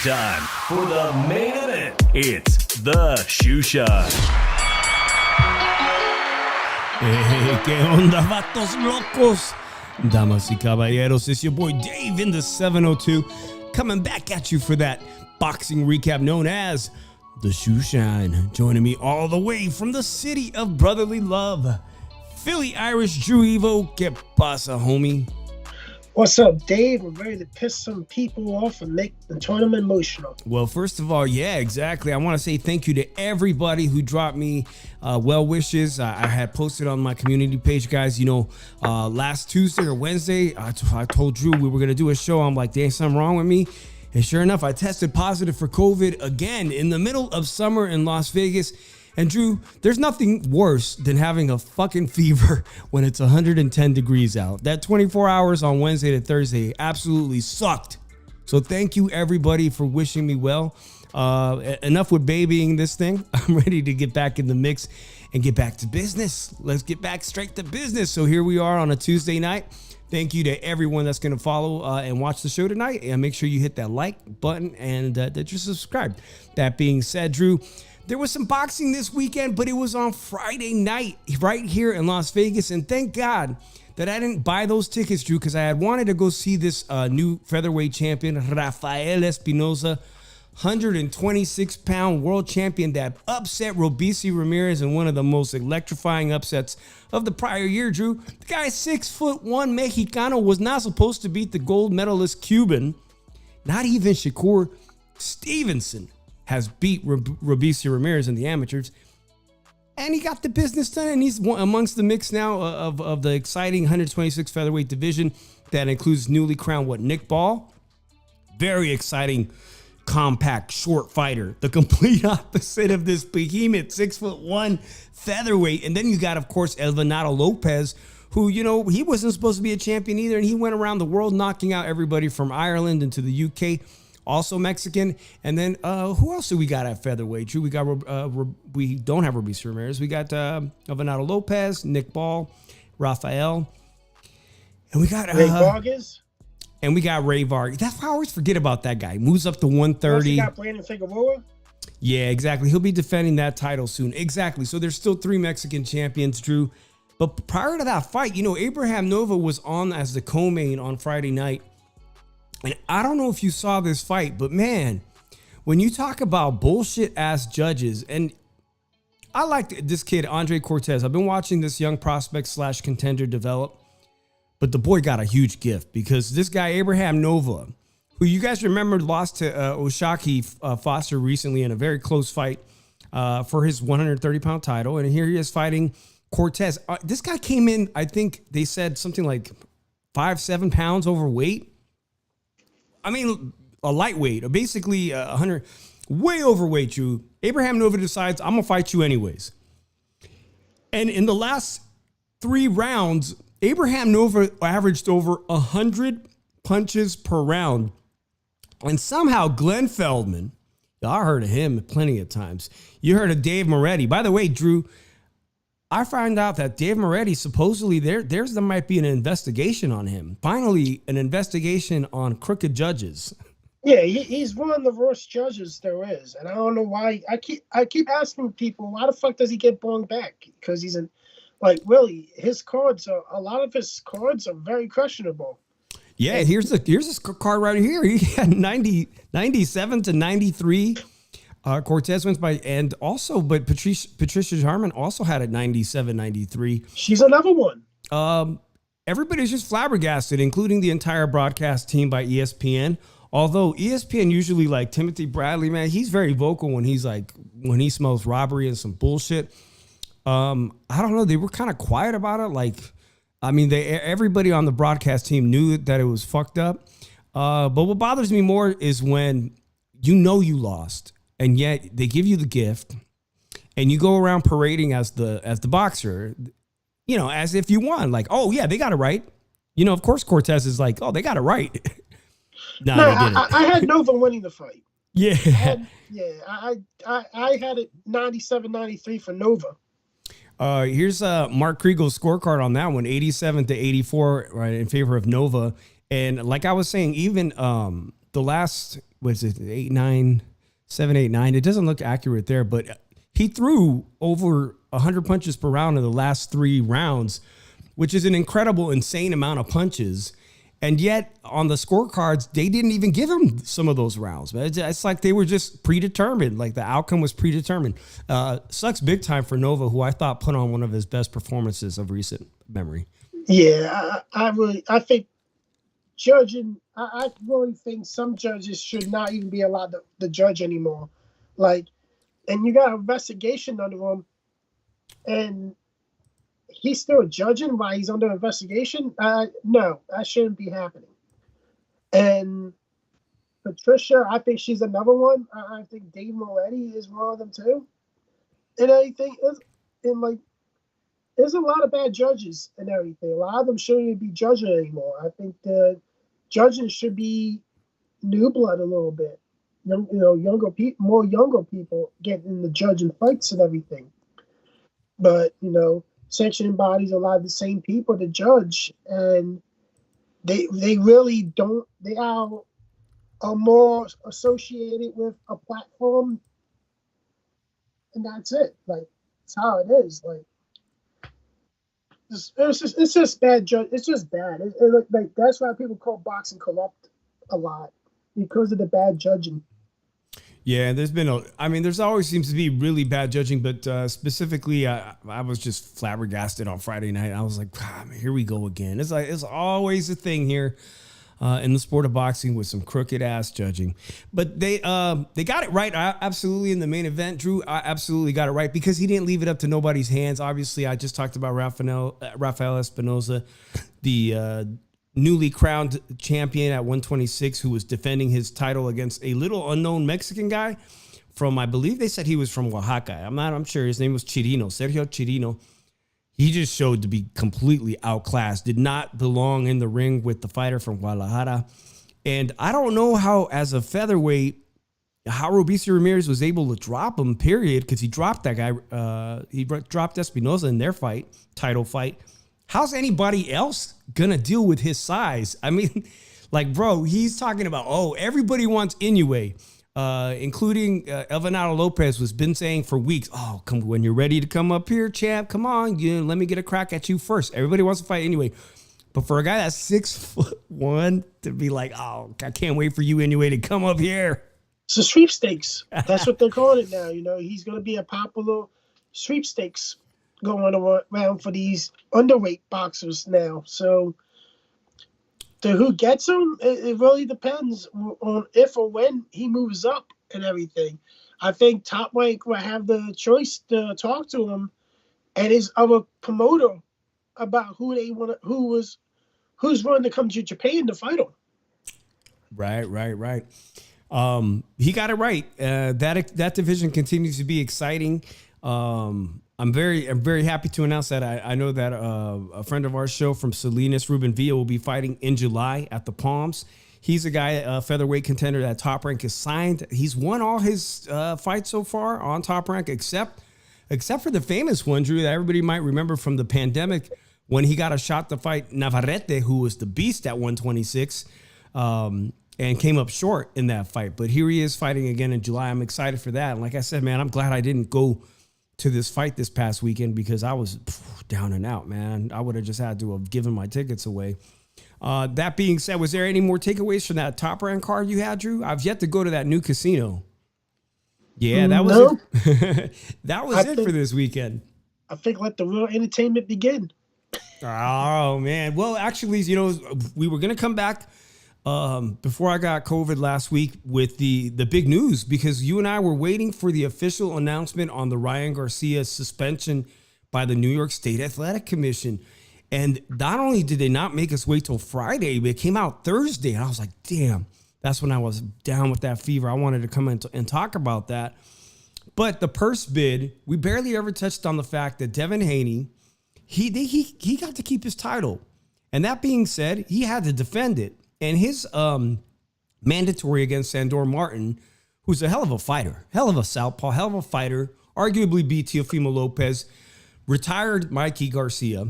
time for the main event. It's the Shoe Shine. Hey, ¿qué onda, vatos locos? Damas y caballeros, it's your boy Dave in the 702 coming back at you for that boxing recap known as the Shoe Shine. Joining me all the way from the city of brotherly love, Philly Irish Drew Evo. ¿Qué pasa, homie? What's up, Dave? We're ready to piss some people off and make the tournament emotional. Well, first of all, yeah, exactly. I want to say thank you to everybody who dropped me well wishes. I had posted on my community page, guys, last Tuesday or Wednesday, I told Drew we were going to do a show. I'm like, there's something wrong with me. And sure enough, I tested positive for COVID again in the middle of summer in Las Vegas. And Drew, there's nothing worse than having a fucking fever when it's 110 degrees out. That 24 hours on Wednesday to Thursday absolutely sucked. So thank you everybody for wishing me well. Enough with babying this thing. I'm ready to get back in the mix and get back to business. Let's get back straight to business. So here we are on a Tuesday night. Thank you to everyone that's going to follow and watch the show tonight. And make sure you hit that like button and that you're subscribed. That being said, Drew, there was some boxing this weekend, but it was on Friday night right here in Las Vegas. And thank God that I didn't buy those tickets, Drew, because I had wanted to go see this new featherweight champion, Rafael Espinoza, 126-pound world champion that upset Robeisy Ramirez in one of the most electrifying upsets of the prior year, Drew. The guy, 6'1" Mexicano, was not supposed to beat the gold medalist Cuban. Not even Shakur Stevenson has beat Robeisy Ramirez in the amateurs. And he got the business done, and he's amongst the mix now of the exciting 126 featherweight division that includes newly crowned, Nick Ball. Very exciting, compact, short fighter. The complete opposite of this behemoth, 6'1" featherweight. And then you got, of course, El Venado Lopez, who, he wasn't supposed to be a champion either, and he went around the world knocking out everybody from Ireland into the UK. Also Mexican. And then who else do we got at featherweight? Drew, we got we don't have Robeisy Ramirez. We got Venado Lopez, Nick Ball, Rafael, and we got Ray Vargas. And we got Ray Vargas. That's why I always forget about that guy. Moves up to 130. You got Brandon Figueroa. Yeah, exactly. He'll be defending that title soon. Exactly. So there's still 3 Mexican champions, Drew. But prior to that fight, Abraham Nova was on as the co-main on Friday night. And I don't know if you saw this fight, but man, when you talk about bullshit ass judges, and I like this kid, Andre Cortez. I've been watching this young prospect / contender develop, but the boy got a huge gift because this guy, Abraham Nova, who you guys remember lost to Oshaki Foster recently in a very close fight for his 130-pound title. And here he is fighting Cortez. This guy came in, I think they said something like 5-7 pounds overweight. I mean, a lightweight, basically 100, way overweight, you. Abraham Nova decides, I'm going to fight you anyways. And in the last 3 rounds, Abraham Nova averaged over 100 punches per round. And somehow Glenn Feldman, I heard of him plenty of times. You heard of Dave Moretti. By the way, Drew, I found out that Dave Moretti, supposedly there might be an investigation on him. Finally, an investigation on crooked judges. Yeah, he's one of the worst judges there is, and I don't know why. I keep asking people, why the fuck does he get blown back? Because he's really, his cards are, a lot of his cards are very questionable. Yeah, here's this card right here. He had 97 to 93. Cortez wins by, and also, but Patricia Harmon also had it 97-93. She's another one. Everybody's just flabbergasted, including the entire broadcast team by ESPN. Although ESPN usually, like Timothy Bradley, man, he's very vocal when he smells robbery and some bullshit. I don't know. They were kind of quiet about it. Everybody on the broadcast team knew that it was fucked up. But what bothers me more is when you lost. And yet they give you the gift and you go around parading as the boxer, as if you won. Like, oh, yeah, they got it right. Of course, Cortez is like, oh, they got it right. No, I had Nova winning the fight. Yeah. I had it 97-93 for Nova. Here's Mark Kriegel's scorecard on that one, 87 to 84, right, in favor of Nova. And like I was saying, even the last, what is it, 8, 9, 7, 8, 9. It doesn't look accurate there, but he threw over 100 punches per round in the last 3 rounds, which is an incredible, insane amount of punches. And yet on the scorecards, they didn't even give him some of those rounds. It's like they were just predetermined. Like the outcome was predetermined. Sucks big time for Nova, who I thought put on one of his best performances of recent memory. Yeah, I think judging, I really think some judges should not even be allowed to judge anymore. Like, and you got an investigation under him, and he's still judging while he's under investigation. No, that shouldn't be happening. And Patricia, I think she's another one. I think Dave Moretti is one of them too. And everything is, and like, there's a lot of bad judges and everything. A lot of them shouldn't even be judging anymore. I think the judging should be new blood a little bit. Younger people, more younger people getting the judging fights and everything. But sanctioning bodies allow the same people to judge, and they really don't. They are more associated with a platform, and that's it. Like, it's how it is. Like, it's just bad judge. It's just bad. Like that's why people call boxing corrupt a lot, because of the bad judging. Yeah, there's always seems to be really bad judging, but specifically, I was just flabbergasted on Friday night. I was like, here we go again. It's like, it's always a thing here in the sport of boxing with some crooked ass judging. But they got it right. Absolutely, in the main event, Drew, I absolutely got it right, because he didn't leave it up to nobody's hands. Obviously, I just talked about Rafael Espinoza, the newly crowned champion at 126, who was defending his title against a little unknown Mexican guy from, I believe they said he was from Oaxaca. I'm sure his name was Sergio Chirino. He just showed to be completely outclassed, did not belong in the ring with the fighter from Guadalajara. And I don't know how, as a featherweight, how Robeisy Ramirez was able to drop him, period, because he dropped that guy. He dropped Espinoza in their title fight. How's anybody else going to deal with his size? I mean, like, bro, he's talking about, everybody wants Inoue, including Elvinado Lopez was been saying for weeks, when you're ready to come up here, champ, come on, let me get a crack at you first. Everybody wants to fight Inoue. But for a guy that's 6'1" to be like, I can't wait for you, Inoue, to come up here. It's a sweepstakes. That's what they're calling it now. He's going to be a popular sweepstakes going around for these underweight boxers now. So who gets him, it really depends on if or when he moves up and everything. I think Top Rank will have the choice to talk to him and his other promoter about who's willing to come to Japan to fight him. Right. He got it right. That division continues to be exciting. I'm very happy to announce that I know that a friend of our show from Salinas, Ruben Villa, will be fighting in July at the Palms. He's a guy, a featherweight contender that Top Rank has signed. He's won all his fights so far on Top Rank, except for the famous one, Drew, that everybody might remember from the pandemic, when he got a shot to fight Navarrete, who was the beast at 126, and came up short in that fight. But here he is fighting again in July. I'm excited for that. And like I said, man, I'm glad I didn't go to this fight this past weekend, because I was down and out, man. I would have just had to have given my tickets away. That being said, was there any more takeaways from that Top Rank card you had, Drew? I've yet to go to that new casino. Yeah, that was it. That was it for this weekend. I think let the real entertainment begin. Oh, man. Well, actually, we were going to come back before I got COVID last week with the big news, because you and I were waiting for the official announcement on the Ryan Garcia suspension by the New York State Athletic Commission. And not only did they not make us wait till Friday, but it came out Thursday. And I was like, damn, that's when I was down with that fever. I wanted to come in and talk about that. But the purse bid, we barely ever touched on the fact that Devin Haney, he got to keep his title. And that being said, he had to defend it. And his mandatory against Sandor Martin, who's a hell of a fighter, hell of a southpaw, hell of a fighter, arguably beat Teofimo Lopez, retired Mikey Garcia.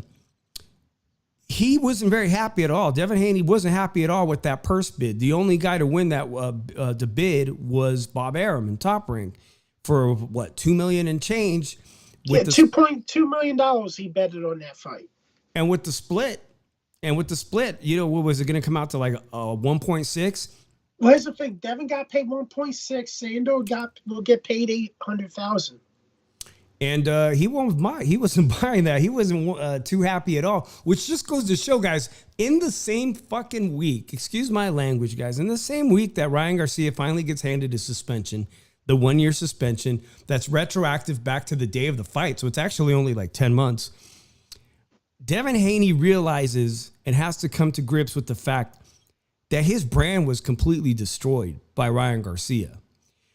he wasn't very happy at all. Devin Haney wasn't happy at all with that purse bid. The only guy to win that the bid was Bob Arum in Top Rank for what, $2 million and change. Yeah, $2.2 million he betted on that fight. And with the split, you know, what was it going to come out to, like 1.6? Well, here's the thing: Devin got paid 1.6. Sandor will get paid $800,000. And he wasn't buying that. He wasn't too happy at all, which just goes to show, guys, in the same fucking week, excuse my language, guys, in the same week that Ryan Garcia finally gets handed his suspension, the 1-year suspension that's retroactive back to the day of the fight. So it's actually only like 10 months. Devin Haney realizes and has to come to grips with the fact that his brand was completely destroyed by Ryan Garcia.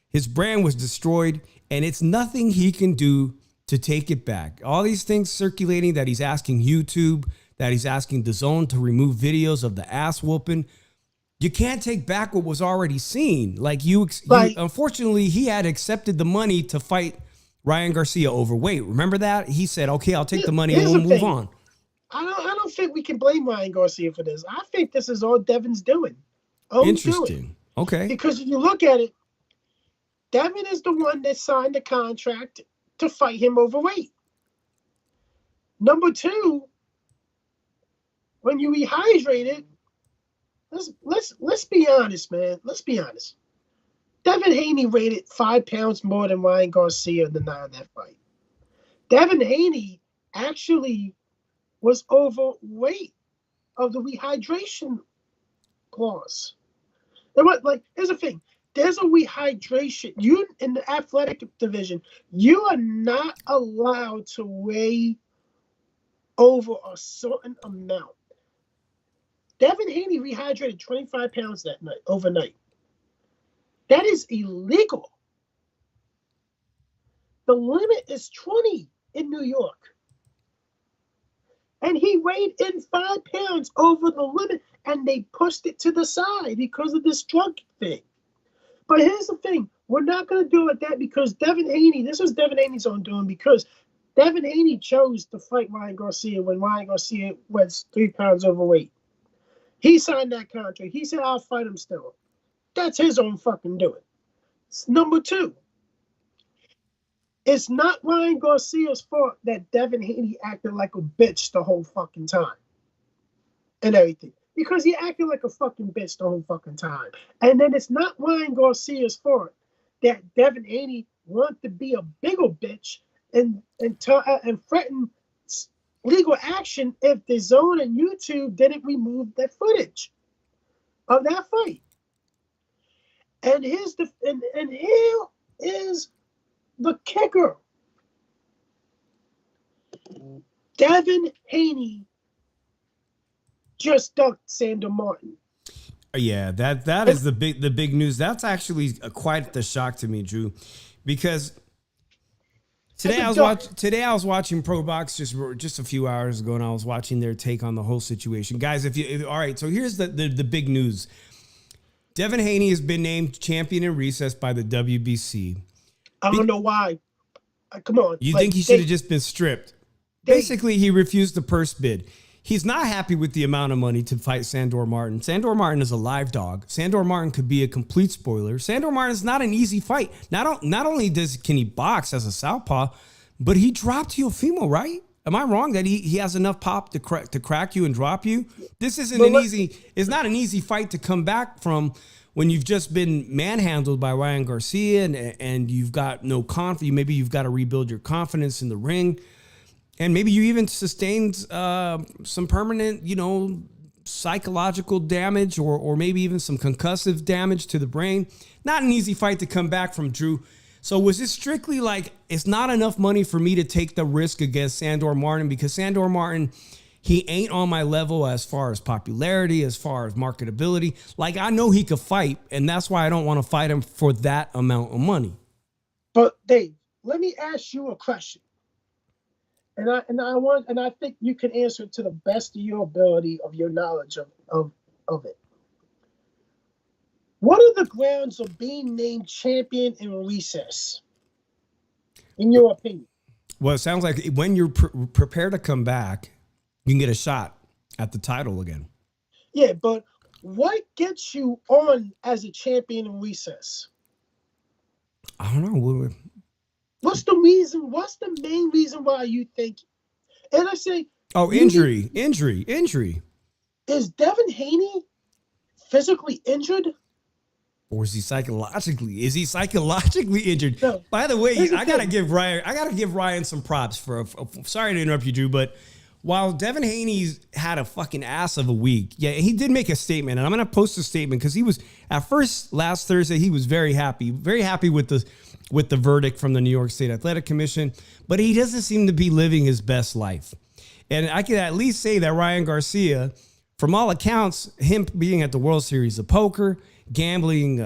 His brand was destroyed, and it's nothing he can do to take it back. All these things circulating that he's asking YouTube, that he's asking DAZN to remove videos of the ass whooping. You can't take back what was already seen. Like unfortunately, he had accepted the money to fight Ryan Garcia overweight. Remember that? He said, okay, I'll take the money and we'll move on. I don't think we can blame Ryan Garcia for this. I think this is all Devin's doing. Interesting. Okay. Because if you look at it, Devin is the one that signed the contract to fight him overweight. Number two, when you rehydrate it, let's be honest, man. Let's be honest. Devin Haney rated 5 pounds more than Ryan Garcia in the night of that fight. Devin Haney actually was overweight of the rehydration clause. And here's the thing. There's a rehydration. You in the athletic division, you are not allowed to weigh over a certain amount. Devin Haney rehydrated 25 pounds that night, overnight. That is illegal. The limit is 20 in New York. And he weighed in 5 pounds over the limit, and they pushed it to the side because of this drug thing. But here's the thing. We're not going to do it that because Devin Haney, this was Devin Haney's own doing, because Devin Haney chose to fight Ryan Garcia when Ryan Garcia was 3 pounds overweight. He signed that contract. He said, I'll fight him still. That's his own fucking doing. Number two, it's not Ryan Garcia's fault that Devin Haney acted like a bitch the whole fucking time and everything. Because he acted like a fucking bitch the whole fucking time. And then it's not Ryan Garcia's fault that Devin Haney wanted to be a bigger bitch and threaten legal action if the DAZN and YouTube didn't remove that footage of that fight. And here is the kicker. Devin Haney just ducked Sandor Martin. Yeah, that is the big news. That's actually quite the shock to me, Drew, because today I was watching Pro Box just a few hours ago, and I was watching their take on the whole situation. Guys, all right, so here's the big news. Devin Haney has been named champion in recess by the WBC. I don't know why. Come on. You think he should have just been stripped? Basically, he refused the purse bid. He's not happy with the amount of money to fight Sandor Martin. Sandor Martin is a live dog. Sandor Martin could be a complete spoiler. Sandor Martin is not an easy fight. Not only can he box as a southpaw, but he dropped Teofimo, right? Am I wrong that he has enough pop to crack you and drop you? This isn't it's not an easy fight to come back from when you've just been manhandled by Ryan Garcia and you've got no confidence. Maybe you've got to rebuild your confidence in the ring. And maybe you even sustained some permanent, psychological damage or maybe even some concussive damage to the brain. Not an easy fight to come back from, Drew. So was it strictly like, it's not enough money for me to take the risk against Sandor Martin because Sandor Martin, he ain't on my level as far as popularity, as far as marketability. Like, I know he could fight, and that's why I don't want to fight him for that amount of money. But Dave, let me ask you a question. And I think you can answer it to the best of your ability, of your knowledge of it. What are the grounds of being named champion in recess, in your opinion? Well, it sounds like when you're prepared to come back, you can get a shot at the title again. Yeah, but what gets you on as a champion in recess? I don't know. What's the reason? What's the main reason why you think? And I say, Injury. Is Devin Haney physically injured? Or is he psychologically? Is he psychologically injured? No. By the way, I gotta give Ryan some props for. Sorry to interrupt you, Drew, but while Devin Haney's had a fucking ass of a week, yeah, he did make a statement, and I'm gonna post a statement because he was at first last Thursday he was very happy with the verdict from the New York State Athletic Commission, but he doesn't seem to be living his best life. And I can at least say that Ryan Garcia, from all accounts, him being at the World Series of Poker, gambling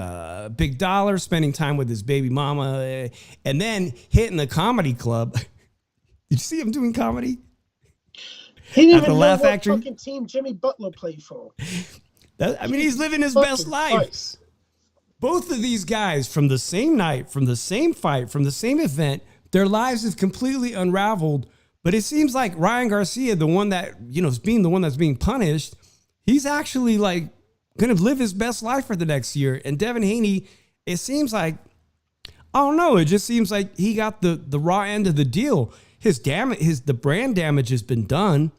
big dollar, spending time with his baby mama, and then hitting the comedy club. Did you see him doing comedy? He didn't even know what fucking team Jimmy Butler played for. He's living his best life. Christ. Both of these guys from the same night, from the same fight, from the same event, their lives have completely unraveled. But it seems like Ryan Garcia, the one that, is being the one that's being punished, he's actually like going to live his best life for the next year. And Devin Haney, it seems like, I don't know, it just seems like he got the raw end of the deal. The brand damage has been done.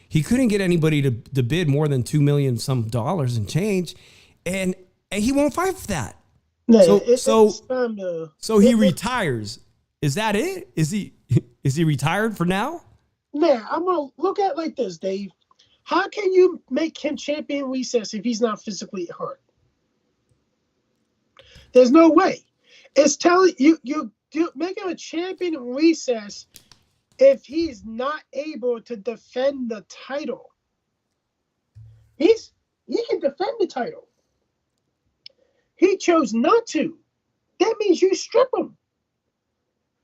He couldn't get anybody to bid more than $2 million some dollars and change. And he won't fight for that. No, so he retires. Is that it? Is he retired for now? Man, I'm gonna look at it like this, Dave. How can you make him champion recess if he's not physically hurt? There's no way. It's telling you make him a champion in recess if he's not able to defend the title. He can defend the title. He chose not to. That means you strip him.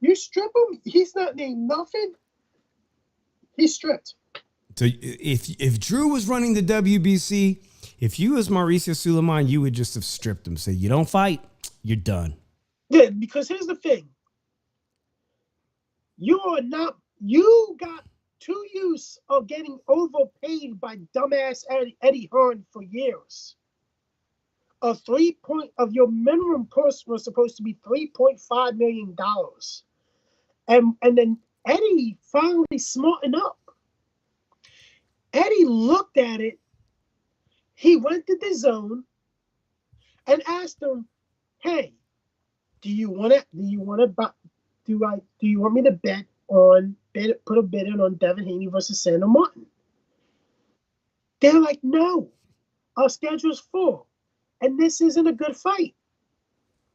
You strip him, he's not named nothing. He's stripped. So if Drew was running the WBC, if you was Mauricio Suleiman, you would just have stripped him. Say, you don't fight, you're done. Yeah, because here's the thing. You got too used of getting overpaid by dumbass Eddie Hearn for years. Of your minimum purse was supposed to be $3.5 million. And then Eddie finally smartened up. Eddie looked at it. He went to the zone and asked him, "Hey, do you want me to put a bid in on Devin Haney versus Sandor Martin?" They're like, "No, our schedule's full, and this isn't a good fight.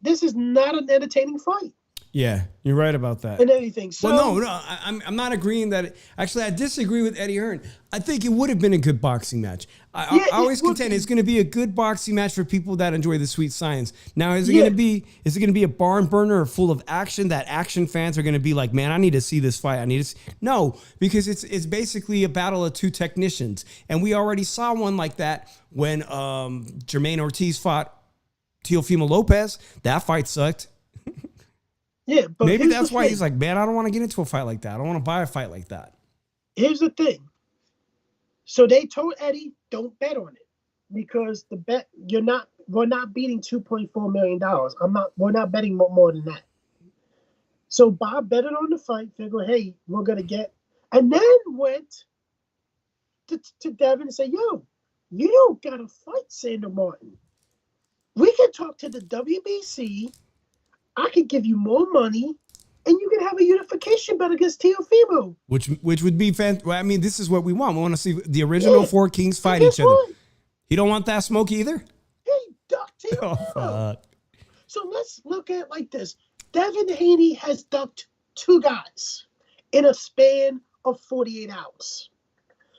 This is not an entertaining fight." Yeah, you're right about that. And everything. So, well, no, I'm not agreeing that. Actually, I disagree with Eddie Hearn. I think it would have been a good boxing match. I always contend it's going to be a good boxing match for people that enjoy the sweet science. Now, is it going to be a barn burner full of action that action fans are going to be like, man, I need to see this fight. No, because it's basically a battle of two technicians, and we already saw one like that when Jermaine Ortiz fought Teofimo Lopez. That fight sucked. Yeah, but maybe that's why he's like, man, I don't want to get into a fight like that. I don't want to buy a fight like that. Here's the thing. So they told Eddie, don't bet on it because the bet we're not beating $2.4 million. We're not betting more than that. So Bob betted on the fight, figured, hey, we're gonna get, and then went to Devin and said, yo, you don't gotta fight Sandor Martin. We can talk to the WBC. I could give you more money, and you can have a unification bet against Teofimo. Which would be fantastic. Well, I mean, this is what we want. We want to see the original four kings fight each other. You don't want that smoke either? Hey, ducked Teofimo. Oh, fuck. So let's look at it like this. Devin Haney has ducked two guys in a span of 48 hours.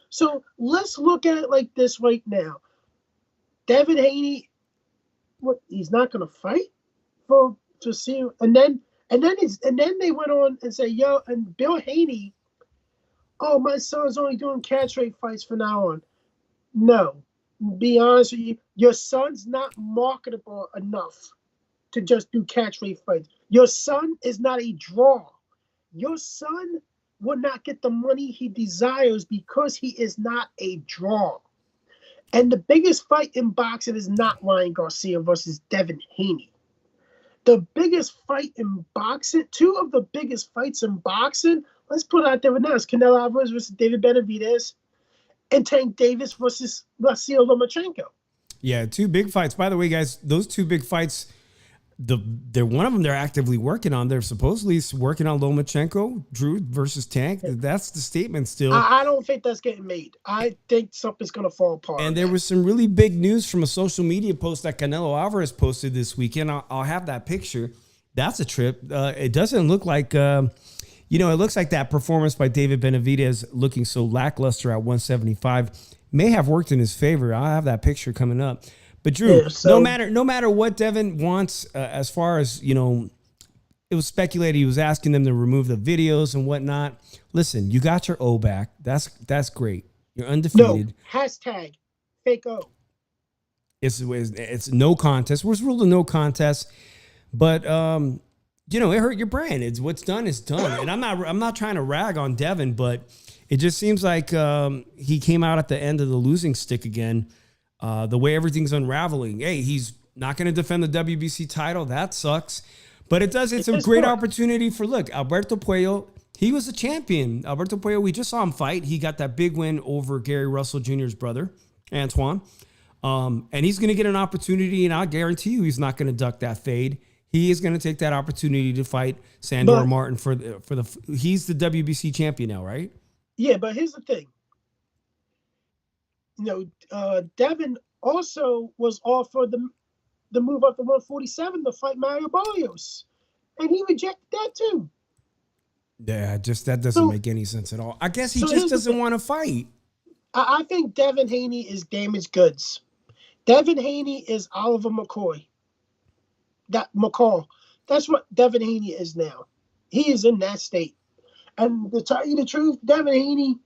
So let's look at it like this right now. Devin Haney, he's not going to fight to see, and then they went on and say, yo, and Bill Haney, oh, my son's only doing catch rate fights from now on. No, be honest with you, your son's not marketable enough to just do catch rate fights. Your son is not a draw. Your son would not get the money he desires because he is not a draw. And the biggest fight in boxing is not Ryan Garcia versus Devin Haney. The biggest fight in boxing, two of the biggest fights in boxing, let's put it out there now, is Canelo Alvarez versus David Benavidez and Tank Davis versus Vasyl Lomachenko. Yeah, two big fights. By the way, guys, those two big fights, they're one of them they're actively working on. They're supposedly working on Lomachenko, Drew versus Tank. That's the statement still. I don't think that's getting made. I think something's going to fall apart. And there was some really big news from a social media post that Canelo Alvarez posted this weekend. I'll have that picture. That's a trip. It doesn't look like, it looks like that performance by David Benavidez looking so lackluster at 175 may have worked in his favor. I'll have that picture coming up. But Drew, no matter what Devin wants, as far as, it was speculated he was asking them to remove the videos and whatnot. Listen, you got your O back. That's great. You're undefeated. No, hashtag fake O. It's no contest. Was ruled a no contest, but it hurt your brand. It's what's done is done. And I'm not trying to rag on Devin, but it just seems like he came out at the end of the losing stick again. The way everything's unraveling. Hey, he's not going to defend the WBC title. That sucks. But it's a great opportunity for, Alberto Puello. He was a champion. Alberto Puello, we just saw him fight. He got that big win over Gary Russell Jr.'s brother, Antoine. And he's going to get an opportunity, and I guarantee you he's not going to duck that fade. He is going to take that opportunity to fight Sandor Martin he's the WBC champion now, right? Yeah, but here's the thing. Devin also was offered the move up to 147 to fight Mario Barrios, and he rejected that too. Yeah, that doesn't make any sense at all. I guess he just doesn't want to fight. I think Devin Haney is damaged goods. Devin Haney is Oliver McCoy. That's what Devin Haney is now. He is in that state. And to tell you the truth, Devin Haney,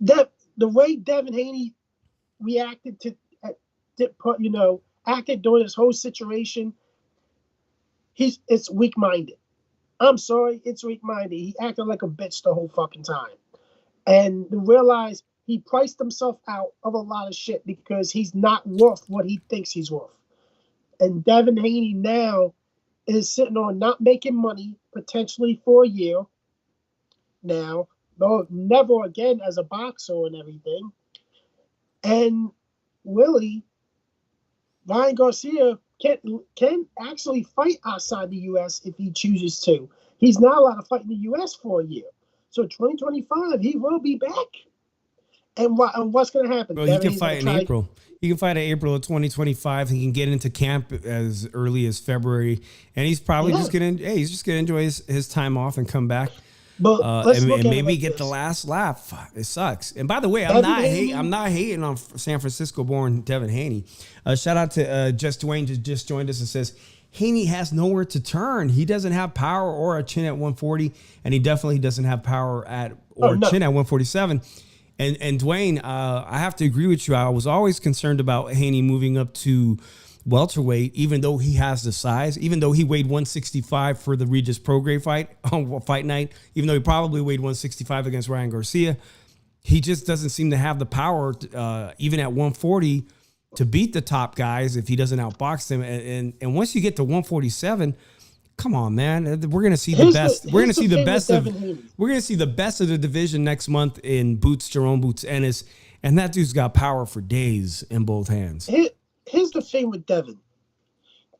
the way Devin Haney reacted acted during this whole situation, it's weak-minded. I'm sorry, it's weak-minded. He acted like a bitch the whole fucking time. And to realize he priced himself out of a lot of shit because he's not worth what he thinks he's worth. And Devin Haney now is sitting on not making money potentially for a year now, though never again as a boxer and everything. And Willie, Ryan Garcia can actually fight outside the U.S. if he chooses to. He's not allowed to fight in the U.S. for a year. So 2025, he will be back. And what's going to happen? Well, he can fight in April. He can fight in April of 2025. He can get into camp as early as February, and he's probably just gonna enjoy his time off and come back. But and maybe get the last laugh. It sucks. And by the way, I'm not hating on San Francisco-born Devin Haney. Shout out to Just Dwayne just joined us and says Haney has nowhere to turn. He doesn't have power or a chin at 140, and he definitely doesn't have power chin at 147. And Dwayne, I have to agree with you. I was always concerned about Haney moving up to welterweight, even though he has the size, even though he weighed 165 for the Regis Prograis fight on fight night, even though he probably weighed 165 against Ryan Garcia, he just doesn't seem to have the power, even at 140, to beat the top guys if he doesn't outbox them. And once you get to 147, come on, man, we're gonna see the best. We're gonna see the best of. We're gonna see the best of the division next month in Jerome Boots Ennis, and that dude's got power for days in both hands. Here's the thing with Devin.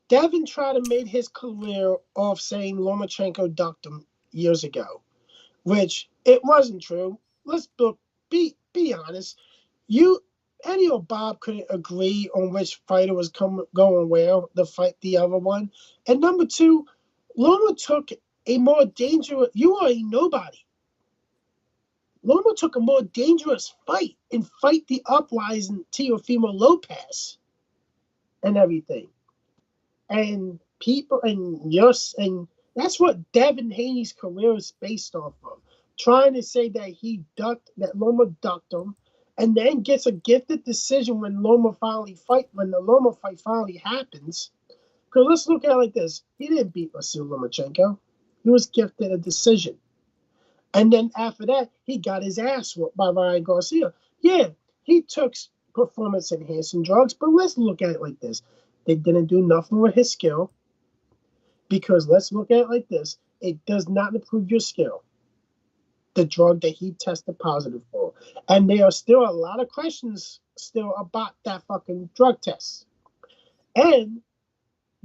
Devin tried to make his career off saying Lomachenko ducked him years ago, which it wasn't true. Let's be honest. Eddie or Bob couldn't agree on which fighter was going where to fight the other one. And number two, Loma took a more dangerous. You are a nobody. Loma took a more dangerous fight and fight the uprising Teofimo Lopez and everything. And people and that's what Devin Haney's career is based off of. Trying to say that Loma ducked him, and then gets a gifted decision when the Loma fight finally happens. Because let's look at it like this. He didn't beat Vasyl Lomachenko. He was gifted a decision. And then after that, he got his ass whooped by Ryan Garcia. Yeah, he took performance enhancing drugs, but let's look at it like this. They didn't do nothing with his skill, because let's look at it like this. It does not improve your skill, the drug that he tested positive for. And there are still a lot of questions still about that fucking drug test. And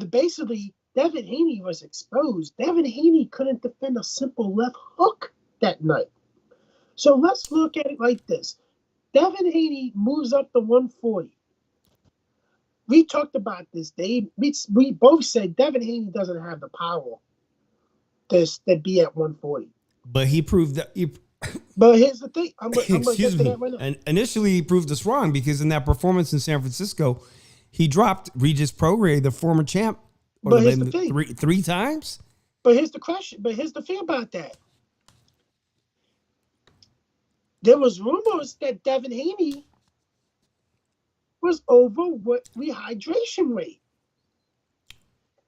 basically, Devin Haney was exposed. Devin Haney couldn't defend a simple left hook that night. So let's look at it like this. Devin Haney moves up to 140. We talked about this, Dave. We both said Devin Haney doesn't have the power to be at 140. But he proved that. But here's the thing. Excuse me. Right, and initially, he proved us wrong, because in that performance in San Francisco, he dropped Regis Prograis, the former champ, but here's the thing. Three times. But here's the question. But here's the thing about that. There was rumors that Devin Haney was over what rehydration rate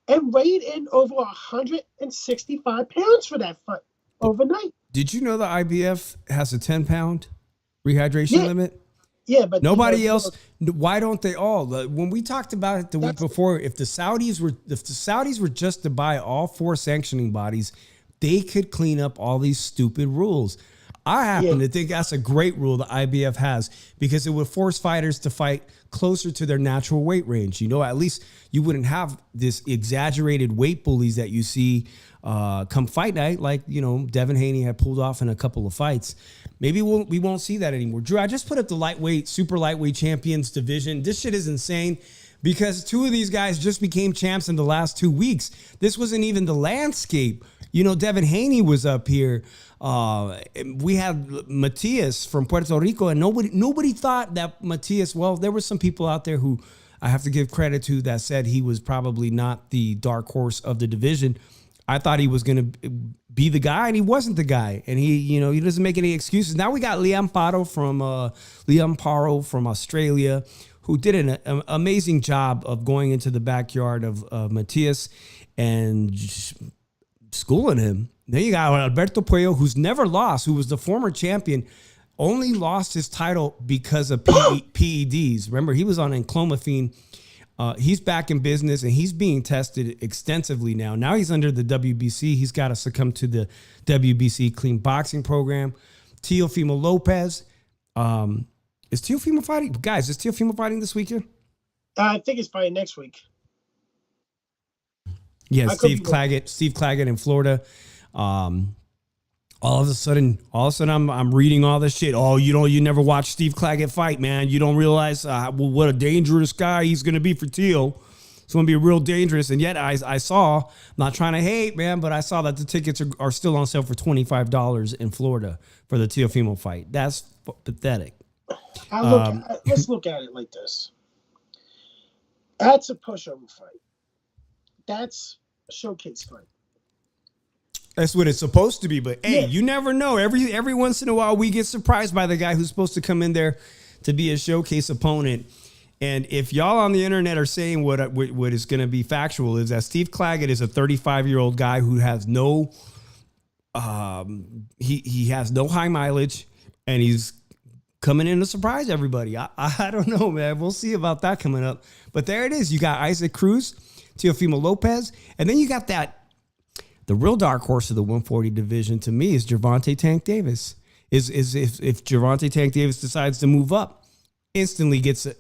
and weighed in over 165 pounds for that fight overnight. Did you know the IBF has a 10-pound rehydration limit? Yeah, but nobody else. Why don't they all? When we talked about it the week before, if the Saudis were just to buy all 4 sanctioning bodies, they could clean up all these stupid rules. I happen to think that's a great rule the IBF has, because it would force fighters to fight closer to their natural weight range. You know, at least you wouldn't have this exaggerated weight bullies that you see come fight night, like, you know, Devin Haney had pulled off in a couple of fights. Maybe we won't see that anymore. Drew, I just put up the super lightweight champions division. This shit is insane, because 2 of these guys just became champs in the last 2 weeks. This wasn't even the landscape. You know, Devin Haney was up here. We had Matias from Puerto Rico, and nobody thought that Matias, well, there were some people out there who I have to give credit to that said he was probably not the dark horse of the division. I thought he was going to be the guy, and he wasn't the guy. And he doesn't make any excuses. Now we got Liam Paro from Australia, who did an amazing job of going into the backyard of Matias and schooling him. Then you got Alberto Puello, who's never lost, who was the former champion, only lost his title because of PEDs. Remember, he was on enclomiphene. He's back in business, and he's being tested extensively now. Now he's under the WBC. He's got to succumb to the WBC clean boxing program. Teofimo Lopez. Is Teofimo fighting? Guys, is Teofimo fighting this weekend? I think he's fighting next week. Yeah, Steve Claggett in Florida. All of a sudden I'm reading all this shit. Oh, you never watched Steve Claggett fight, man. You don't realize what a dangerous guy he's going to be for Teal. It's going to be real dangerous. And yet I saw, I'm not trying to hate, man, but I saw that the tickets are still on sale for $25 in Florida for the Teofimo fight. That's pathetic. Let's look at it like this. That's a pushover fight. That's a showcase fight. That's what it's supposed to be, but hey, you never know. Every once in a while, we get surprised by the guy who's supposed to come in there to be a showcase opponent. And if y'all on the internet are saying what is going to be factual, is that Steve Claggett is a 35-year-old guy who has no, he has no high mileage, and he's coming in to surprise everybody. I don't know, man. We'll see about that coming up. But there it is. You got Isaac Cruz, Teofimo Lopez, and then you got the real dark horse of the 140 division to me is Gervonta Tank Davis. If Gervonta Tank Davis decides to move up, instantly gets a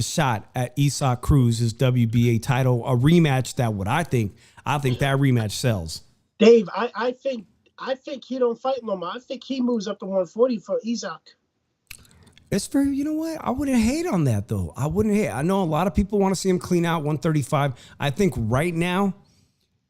shot at Isaac Cruz's WBA title, a rematch that I think that rematch sells. Dave, I think he don't fight no more. I think he moves up to 140 for Isaac. It's for, you know what? I wouldn't hate on that though. I know a lot of people want to see him clean out 135. I think right now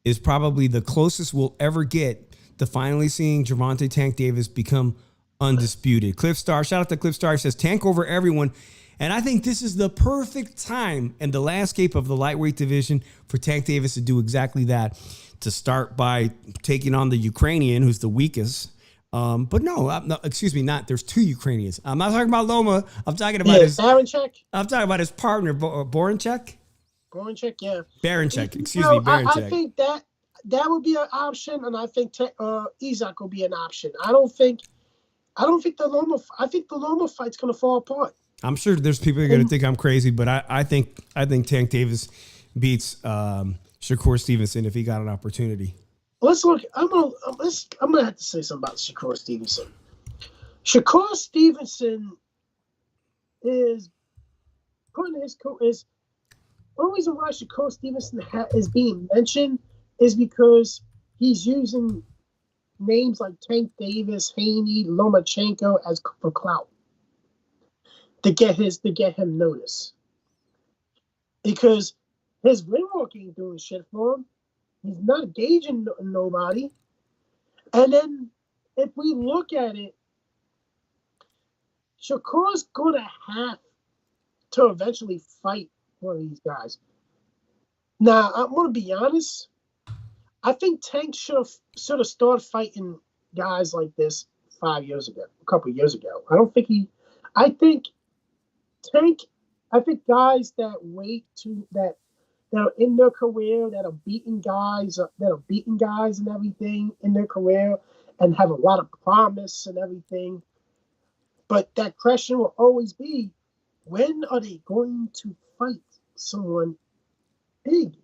is probably the closest we'll ever get to finally seeing Gervonta Tank Davis become undisputed. Cliff Star, shout out to Cliff Star, says Tank over everyone. And I think this is the perfect time in the landscape of the lightweight division for Tank Davis to do exactly that, to start by taking on the Ukrainian, who's the weakest. But there's 2 Ukrainians. I'm not talking about Loma. I'm talking about Baranchek. I'm talking about his partner, Boranchek. Baranchek, yeah. Baranchek, Baranchek. I think that would be an option, and I think Isaac will be an option. I don't think the Loma fight's gonna fall apart. I'm sure there's people who are going to think I'm crazy, but I think Tank Davis beats Shakur Stevenson if he got an opportunity. Let's look. I'm gonna have to say something about Shakur Stevenson. Shakur Stevenson is one reason why Shakur Stevenson is being mentioned is because he's using names like Tank Davis, Haney, Lomachenko as for clout to get him noticed. Because his win walk ain't doing shit for him. He's not engaging nobody. And then if we look at it, Shakur's gonna have to eventually fight one of these guys. Now, I'm gonna be honest. I think Tank should have started fighting guys like this a couple of years ago. I think guys that are in their career, that are beating guys and everything in their career and have a lot of promise and everything. But that question will always be, when are they going to fight someone big?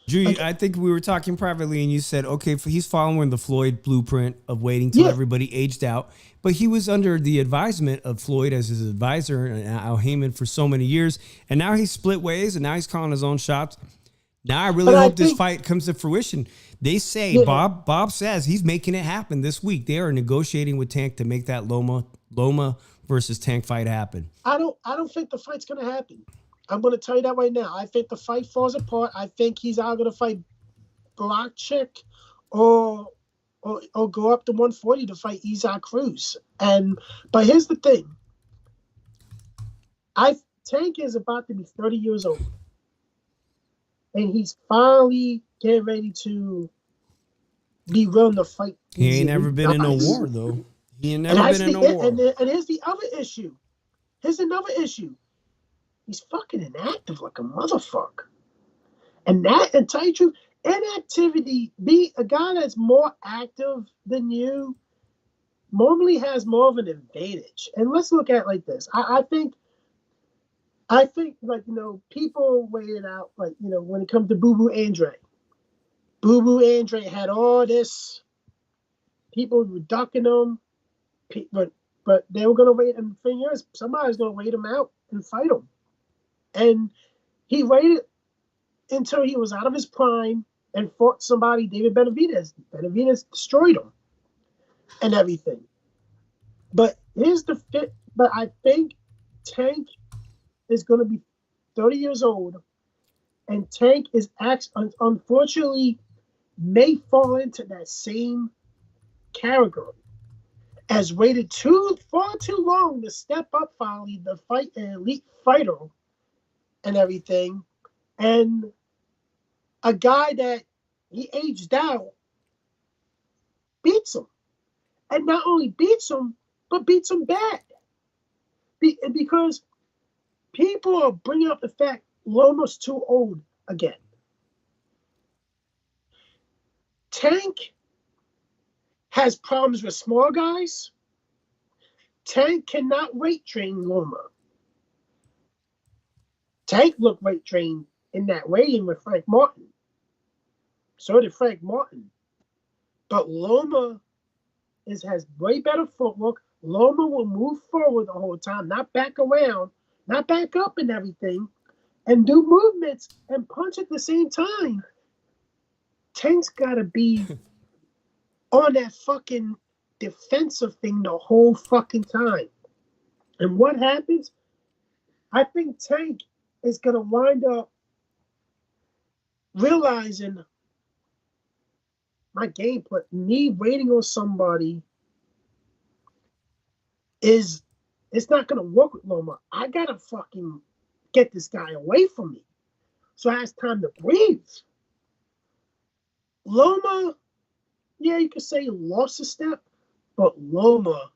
Drew, I think we were talking privately, and you said, okay, he's following the Floyd blueprint of waiting till everybody aged out. But he was under the advisement of Floyd as his advisor and Al Heyman for so many years. And now he's split ways, and now he's calling his own shots. Now I really hope this fight comes to fruition. They say, Bob says he's making it happen this week. They are negotiating with Tank to make that Loma versus Tank fight happen. I don't think the fight's going to happen. I'm going to tell you that right now. I think the fight falls apart. I think he's either going to fight Barachick or go up to 140 to fight Isaac Cruz. But here's the thing. Tank is about to be 30 years old. And he's finally getting ready to be willing to fight. He ain't never been in a war, though. He ain't never been in a war. And here's the other issue. Here's another issue. He's fucking inactive like a motherfucker. And tell you the truth, inactivity, be a guy that's more active than you normally has more of an advantage. And let's look at it like this. I think like, people weigh it out, like, when it comes to Boo Boo Andre. Boo Boo Andre had all this, people were ducking him, but they were going to wait, and the thing is, somebody's going to wait him out and fight him. And he waited until he was out of his prime and fought somebody, David Benavidez. Benavidez destroyed him and everything. But I think Tank is going to be 30 years old, and Tank is unfortunately may fall into that same category as waited far too long to step up finally to fight an elite fighter and everything, and a guy that he aged out beats him, and not only beats him, but beats him bad, because people are bringing up the fact Loma's too old again. Tank has problems with small guys. Tank cannot weight train Loma. Tank looked weight trained in that weigh-in with Frank Martin. So did Frank Martin. But Loma has way better footwork. Loma will move forward the whole time, not back around, not back up and everything, and do movements and punch at the same time. Tank's got to be on that fucking defensive thing the whole fucking time. And what happens? I think Tank is going to wind up realizing my game plan, me waiting on somebody it's not going to work with Loma. I got to fucking get this guy away from me so I have time to breathe. Loma, yeah, you could say he lost a step, but Loma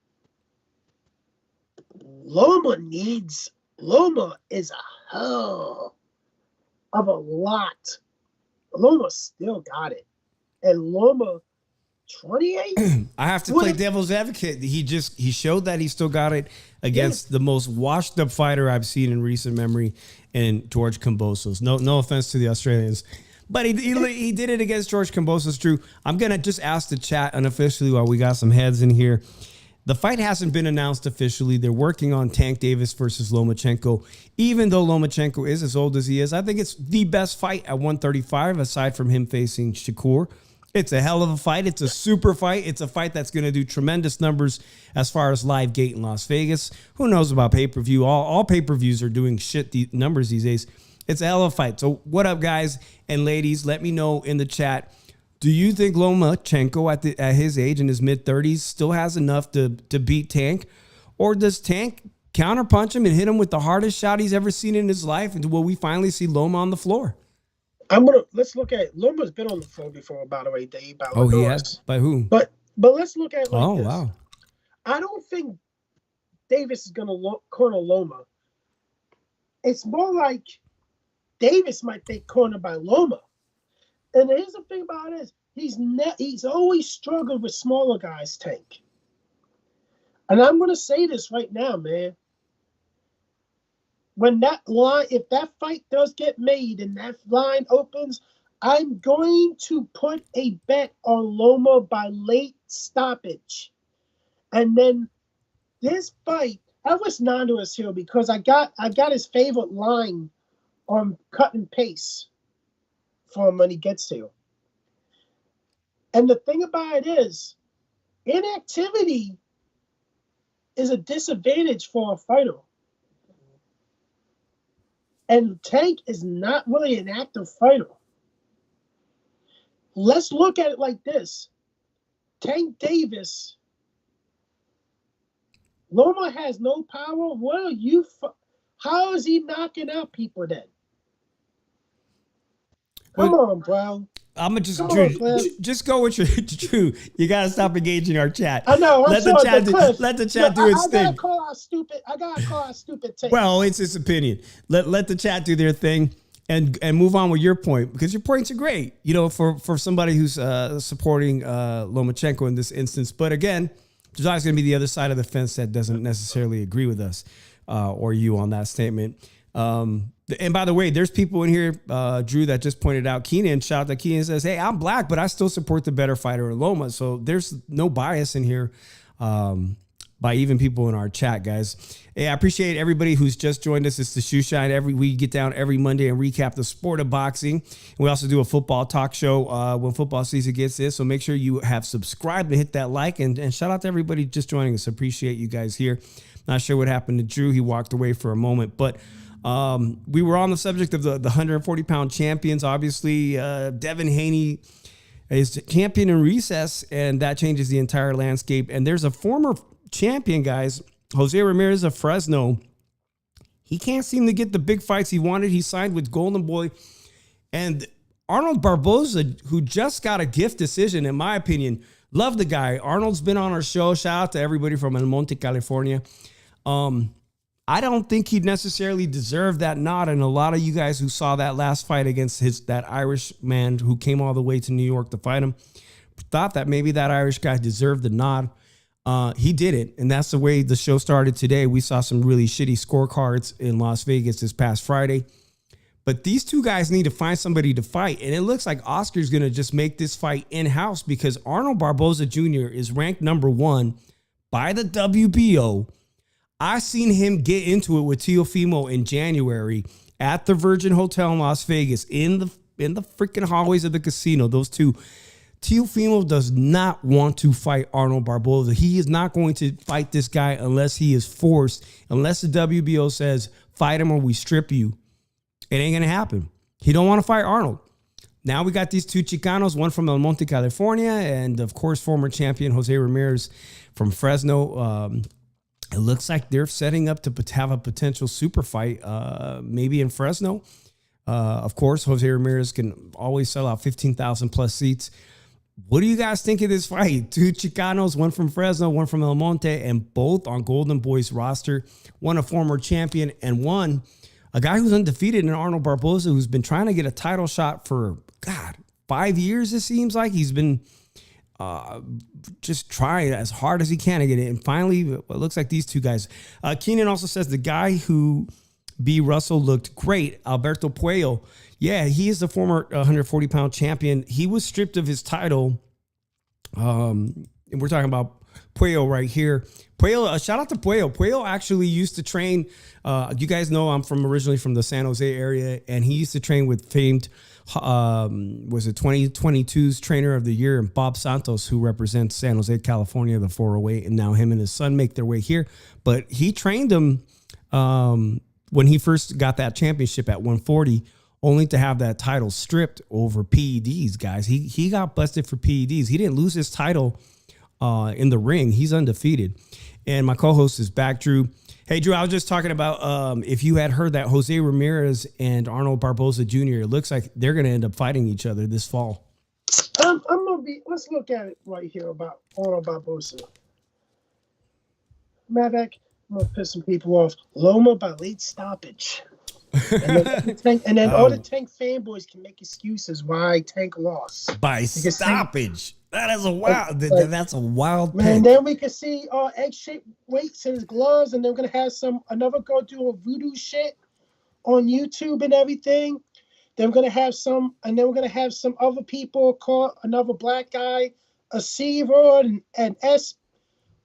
is a hell of a lot Loma still got it. And Loma, 28? I have to play devil's advocate. He showed that he still got it against the most washed up fighter I've seen in recent memory, in George Kambosos. No offense to the Australians, but he did it against George Kambosos. Drew, I'm gonna just ask the chat unofficially while we got some heads in here. The fight hasn't been announced officially. They're working on Tank Davis versus Lomachenko. Even though Lomachenko is as old as he is, I think it's the best fight at 135 aside from him facing Shakur. It's a hell of a fight. It's a super fight. It's a fight that's going to do tremendous numbers as far as live gate in Las Vegas. Who knows about pay-per-view? All pay-per-views are doing shit numbers these days. It's a hell of a fight. So what up, guys and ladies? Let me know in the chat. Do you think Lomachenko at his age, in his mid-30s, still has enough to beat Tank? Or does Tank counterpunch him and hit him with the hardest shot he's ever seen in his life? And will we finally see Loma on the floor? Let's look at Loma's been on the floor before, by the way, Dave. Oh, he has? By who? But let's look at it like this. Wow. I don't think Davis is gonna corner Loma. It's more like Davis might take corner by Loma. And here's the thing about it is he's always struggled with smaller guys, Tank. And I'm gonna say this right now, man. When if that fight does get made and that line opens, I'm going to put a bet on Loma by late stoppage. And then this fight, I wish Nando was here because I got his favorite line on cut and pace for him when he gets here. And the thing about it is, inactivity is a disadvantage for a fighter. And Tank is not really an active fighter. Let's look at it like this. Tank Davis, Loma has no power. How is he knocking out people then? Come on, bro. I'm gonna just go with your Drew. You gotta stop engaging our chat. I know. Let the chat do its thing. I gotta call out stupid take. Well, it's his opinion. Let the chat do their thing and move on with your point, because your points are great. You know, for somebody who's supporting Lomachenko in this instance. But again, there's always gonna be the other side of the fence that doesn't necessarily agree with us or you on that statement. And by the way, there's people in here, Drew, that just pointed out Keenan. Shout out to Keenan, says, hey, I'm black, but I still support the better fighter, Loma. So there's no bias in here by even people in our chat, guys. Hey, I appreciate everybody who's just joined us. It's the Shoe Shine. We get down every Monday and recap the sport of boxing. And we also do a football talk show when football season gets here. So make sure you have subscribed and hit that like. And shout out to everybody just joining us. Appreciate you guys here. Not sure what happened to Drew. He walked away for a moment, but we were on the subject of the 140-pound champions. Obviously, Devin Haney is champion in recess, and that changes the entire landscape. And there's a former champion, guys, Jose Ramirez of Fresno. He can't seem to get the big fights he wanted. He signed with Golden Boy. And Arnold Barboza, who just got a gift decision, in my opinion, love the guy. Arnold's been on our show. Shout out to everybody from El Monte, California. I don't think he'd necessarily deserve that nod. And a lot of you guys who saw that last fight against that Irish man who came all the way to New York to fight him thought that maybe that Irish guy deserved the nod. He didn't. And that's the way the show started today. We saw some really shitty scorecards in Las Vegas this past Friday. But these two guys need to find somebody to fight. And it looks like Oscar's going to just make this fight in-house because Arnold Barboza Jr. is ranked number 1 by the WBO. I seen him get into it with Teofimo in January at the Virgin Hotel in Las Vegas in the freaking hallways of the casino. Those two. Teofimo does not want to fight Arnold Barboza. He is not going to fight this guy unless he is forced, unless the WBO says, fight him or we strip you. It ain't going to happen. He don't want to fight Arnold. Now we got these two Chicanos, one from El Monte, California, and of course, former champion Jose Ramirez from Fresno. It looks like they're setting up to have a potential super fight, maybe in Fresno. Of course, Jose Ramirez can always sell out 15,000 plus seats. What do you guys think of this fight? Two Chicanos, one from Fresno, one from El Monte, and both on Golden Boy's roster. One a former champion and one a guy who's undefeated in Arnold Barboza, who's been trying to get a title shot for, God, 5 years, it seems like. He's been just trying as hard as he can to get it. And finally, it looks like these two guys. Keenan also says the guy who B. Russell looked great, Alberto Puello. Yeah, he is the former 140-pound champion. He was stripped of his title. And we're talking about Puello right here. Puello, shout out to Puello. Puello actually used to train. You guys know I'm originally from the San Jose area, and he used to train with famed, was it 2022's Trainer of the Year, and Bob Santos, who represents San Jose, California, the 408, and now him and his son make their way here. But he trained him when he first got that championship at 140, only to have that title stripped over PEDs, guys. He got busted for PEDs. He didn't lose his title in the ring. He's undefeated. And my co-host is back, Drew. Hey, Drew, I was just talking about if you had heard that Jose Ramirez and Arnold Barboza Jr., it looks like they're going to end up fighting each other this fall. Let's look at it right here about Arnold Barboza. Mavic, I'm going to piss some people off. Loma by late stoppage. And then all the Tank fanboys can make excuses why Tank lost. By stoppage. That is a wild. That's a wild pick. And then we can see egg-shaped weights in his gloves, and they're gonna have another girl do a voodoo shit on YouTube and everything. Then we're gonna have some other people call another black guy a C word and S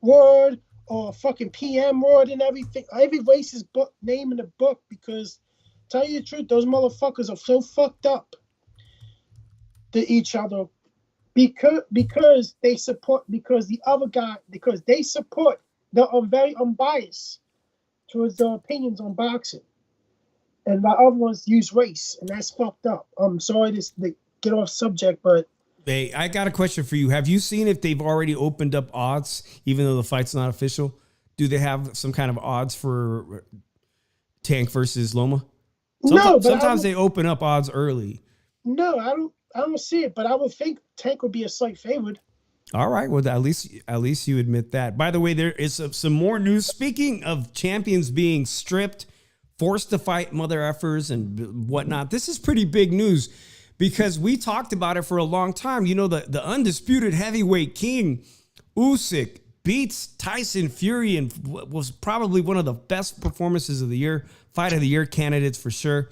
word or fucking PM word and everything. Every racist book name in the book, because tell you the truth, those motherfuckers are so fucked up to each other. Because they support they're very unbiased towards their opinions on boxing, and the other ones use race, and that's fucked up. I'm sorry to get off subject, but hey, I got a question for you. Have you seen if they've already opened up odds, even though the fight's not official? Do they have some kind of odds for Tank versus Loma? Sometimes they open up odds early. No, I don't see it, but I would think Tank would be a slight favorite. All right. Well, at least you admit that. By the way, there is some more news. Speaking of champions being stripped, forced to fight mother effers and whatnot, this is pretty big news because we talked about it for a long time. You know, the undisputed heavyweight king, Usyk, beats Tyson Fury and was probably one of the best performances of the year, fight of the year candidates for sure.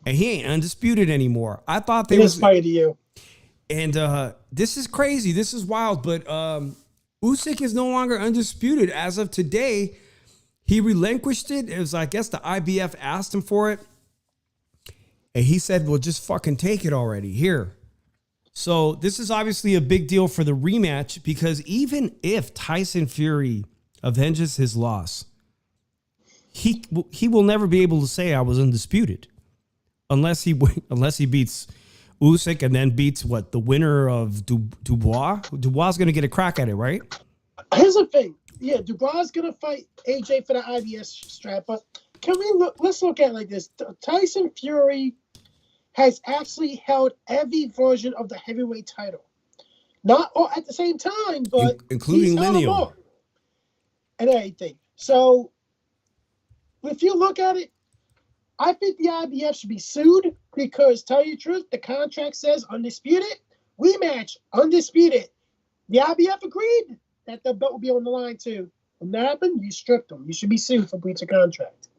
And he ain't undisputed anymore. I thought they was fight of you. And this is crazy. This is wild. But Usyk is no longer undisputed as of today. He relinquished it. It was, I guess, the IBF asked him for it, and he said, "Well, just fucking take it already here." So this is obviously a big deal for the rematch because even if Tyson Fury avenges his loss, he will never be able to say I was undisputed. Unless he beats Usyk and then beats the winner of Dubois. Dubois is going to get a crack at it, right? Here's the thing. Yeah, Dubois is going to fight AJ for the IBS strap. But let's look at it like this. Tyson Fury has actually held every version of the heavyweight title. Not all at the same time, but including Lineal and everything. So if you look at it, I think the IBF should be sued because, tell you the truth, the contract says undisputed, rematch, undisputed. The IBF agreed that the belt will be on the line too. When that happened, you stripped them. You should be sued for breach of contract.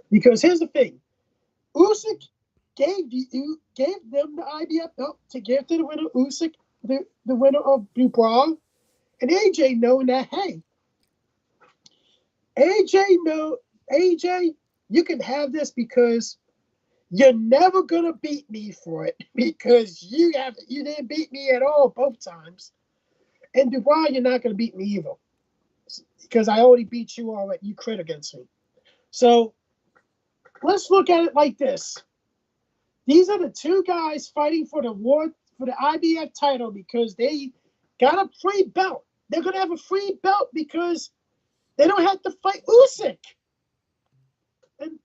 Because here's the thing. Usyk gave them the IBF belt to give to the winner, Usyk, the winner of Dubois, and AJ knowing that, hey, AJ, you can have this because you're never gonna beat me for it because you didn't beat me at all both times, and Dubois, you're not gonna beat me either because I already beat you already. You crit against me. So let's look at it like this: these are the two guys fighting for the IBF title because they got a free belt. They're gonna have a free belt because they don't have to fight Usyk. And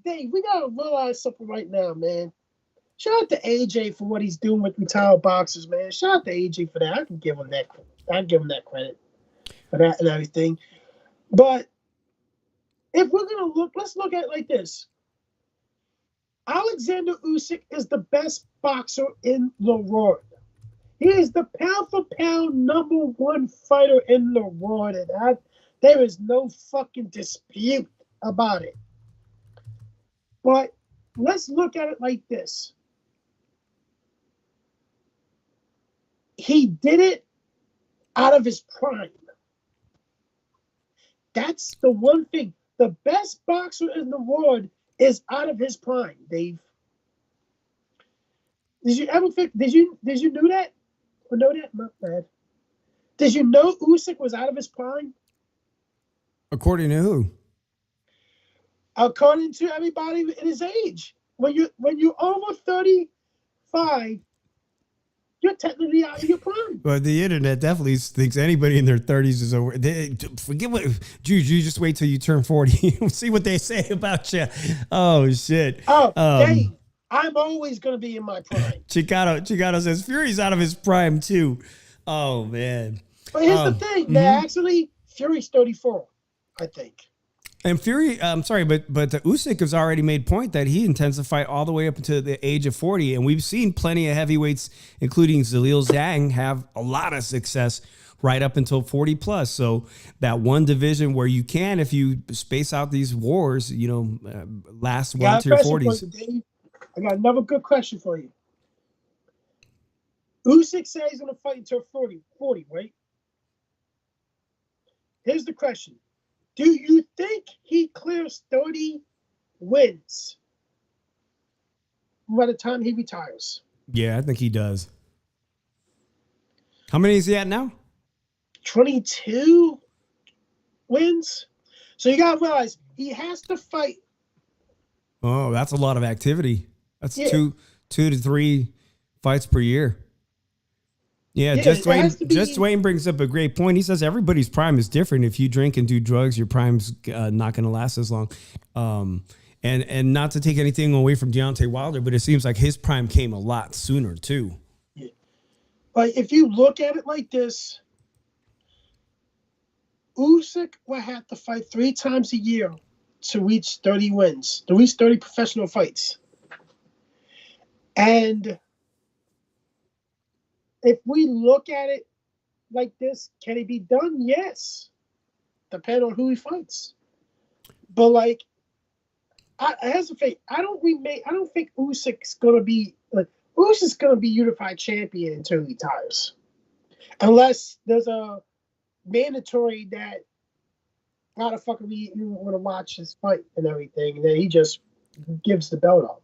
Dave, we gotta realize something right now, man. Shout out to AJ for what he's doing with retired boxers, man. Shout out to AJ for that. I can give him that. I'd give him that credit for that and everything. But if we're gonna look, let's look at it like this. Alexander Usyk is the best boxer in the world. He is the pound for pound number one fighter in the world, and there is no fucking dispute about it. But let's look at it like this. He did it out of his prime. That's the one thing. The best boxer in the world is out of his prime, Dave. Did you ever think? Did you know that? Or know that? Not bad. Did you know Usyk was out of his prime? According to who? According to everybody in his age. When you're over 35, you're technically out of your prime. But the internet definitely thinks anybody in their 30s is over. Forget what, Jude, you just wait till you turn 40. See what they say about you. Oh, shit. Oh, Dave, I'm always going to be in my prime. Chicano says Fury's out of his prime, too. Oh, man. But here's the thing. Actually, Fury's 34, I think. And Fury, I'm sorry, but the Usyk has already made point that he intends to fight all the way up until the age of 40. And we've seen plenty of heavyweights, including Zhilei Zhang, have a lot of success right up until 40 plus. So that one division where you can, if you space out these wars, last one to your 40s. I got another good question for you. Usyk says he's going to fight until 40, right? Here's the question. Do you think he clears 30 wins by the time he retires? Yeah, I think he does. How many is he at now? 22 wins. So you got to realize he has to fight. Oh, that's a lot of activity. That's 2 to 3 fights per year. Yeah, Just Dwayne brings up a great point. He says everybody's prime is different. If you drink and do drugs, your prime's not going to last as long. And not to take anything away from Deontay Wilder, but it seems like his prime came a lot sooner too. Yeah. But if you look at it like this, Usyk will have to fight 3 times a year to reach 30 wins, to reach 30 professional fights. And if we look at it like this, can it be done? Yes. Depending on who he fights. But like, I hesitate. I don't think Usyk's gonna be Usyk's gonna be unified champion until he retires. Unless there's a mandatory that gotta fucking you want to watch his fight and everything, and then he just gives the belt up.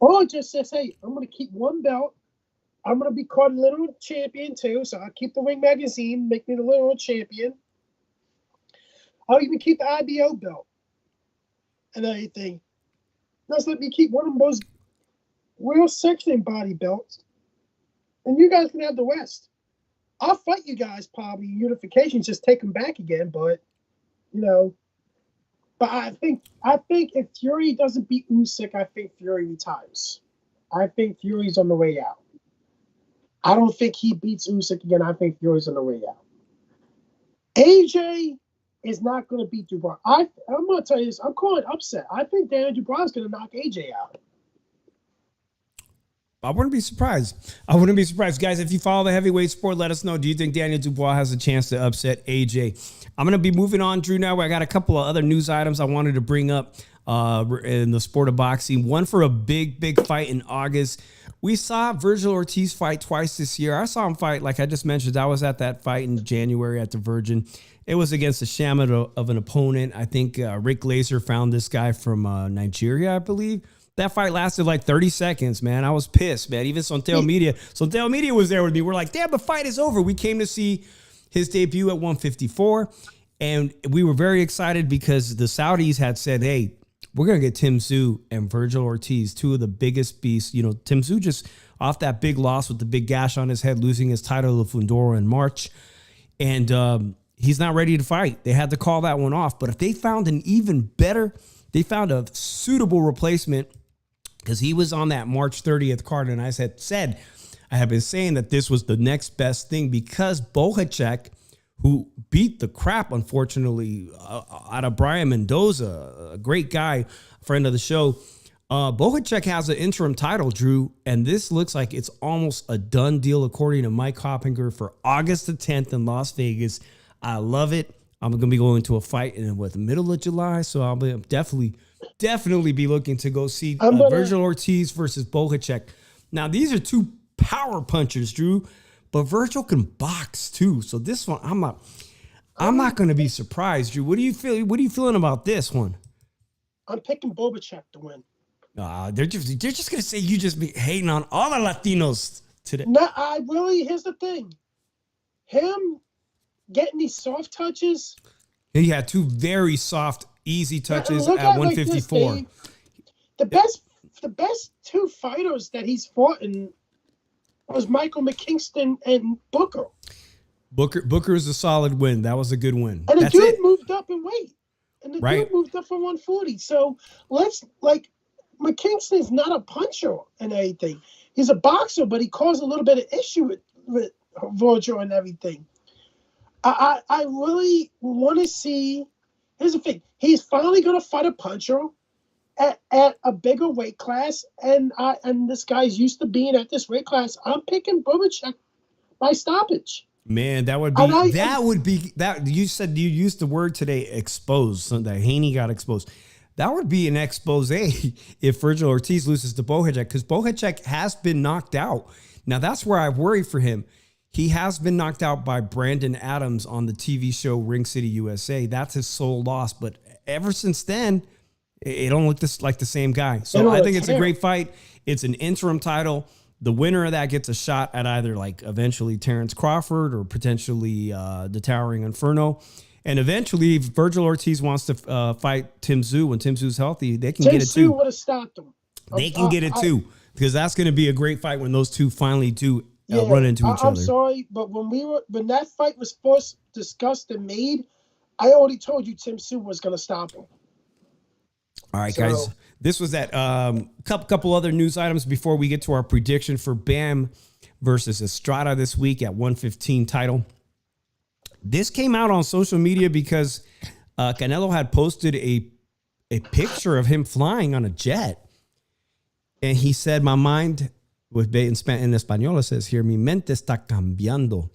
Or just says, hey, I'm gonna keep one belt. I'm going to be called literal champion, too, so I'll keep the Ring magazine, make me the literal champion. I'll even keep the IBO belt and everything. Let's let me keep one of those real sexy body belts, and you guys can have the rest. I'll fight you guys probably in unification, just take them back again, but, But I think if Fury doesn't beat Usyk, I think Fury retires. I think Fury's on the way out. I don't think he beats Usyk again. I think Fury's on the way out. AJ is not going to beat Dubois. I'm going to tell you this. I'm calling upset. I think Daniel Dubois is going to knock AJ out. I wouldn't be surprised. Guys, if you follow the heavyweight sport, let us know. Do you think Daniel Dubois has a chance to upset AJ? I'm going to be moving on, Drew, now. I got a couple of other news items I wanted to bring up in the sport of boxing. One for a big fight in August. We saw Virgil Ortiz fight twice this year. I saw him fight, like I just mentioned. I was at that fight in January at the Virgin. It was against a sham of an opponent. I think Rick Glazer found this guy from Nigeria, I believe. That fight lasted like 30 seconds, man. I was pissed, man. Even Sonteo Media was there with me. We're like, damn, the fight is over. We came to see his debut at 154, and we were very excited because the Saudis had said, hey, we're going to get Tim Tszyu and Virgil Ortiz, two of the biggest beasts. Tim Tszyu just off that big loss with the big gash on his head, losing his title to Fundora in March. And he's not ready to fight. They had to call that one off. But if they found they found a suitable replacement, because he was on that March 30th card. And I have been saying that this was the next best thing, because Bohacek, who beat the crap, unfortunately, out of Brian Mendoza, a great guy, friend of the show. Bohacek has an interim title, Drew, and this looks like it's almost a done deal, according to Mike Hoppinger, for August the 10th in Las Vegas. I love it. I'm going to be going to a fight in the middle of July, so I'll be definitely be looking to go see Virgil Ortiz versus Bohacek. Now, these are two power punchers, Drew, but Virgil can box too. So this one, I'm not going to be surprised, Drew. What do you feel? What are you feeling about this one? I'm picking Bohacek to win. They're just gonna say you just be hating on all the Latinos today. No, here's the thing. Him getting these soft touches. He had two very soft, easy touches at 154. Like the best two fighters that he's fought in was Michael McKingston and Booker. Booker is a solid win. That was a good win. And the dude moved up in weight. And the dude moved up from 140. So McKingston's not a puncher and anything. He's a boxer, but he caused a little bit of issue with Virgil and everything. I really want to see. Here's the thing: he's finally going to fight a puncher at a bigger weight class, and this guy's used to being at this weight class. I'm picking Bohacek by stoppage. Man, that would be that. You said you used the word today, exposed. So that Haney got exposed. That would be an expose if Virgil Ortiz loses to Bohacek, because Bohacek has been knocked out. Now, that's where I worry for him. He has been knocked out by Brandon Adams on the TV show Ring City USA. That's his sole loss. But ever since then, it don't look like the same guy. So I think it's a great fight. It's an interim title. The winner of that gets a shot at either eventually Terrence Crawford or potentially the Towering Inferno. And eventually, if Virgil Ortiz wants to fight Tim Tszyu, when Tim Tszyu's healthy, they can get it too. Tim Tszyu would have stopped him. They can get it too, because that's going to be a great fight when those two finally do run into each other. I'm sorry, but when that fight was first discussed and made, I already told you Tim Tszyu was going to stop him. All right, guys. This was that couple other news items before we get to our prediction for Bam versus Estrada this week at 115 title. This came out on social media because Canelo had posted a picture of him flying on a jet. And he said, my mind, in Espanol, it says here, mi mente está cambiando.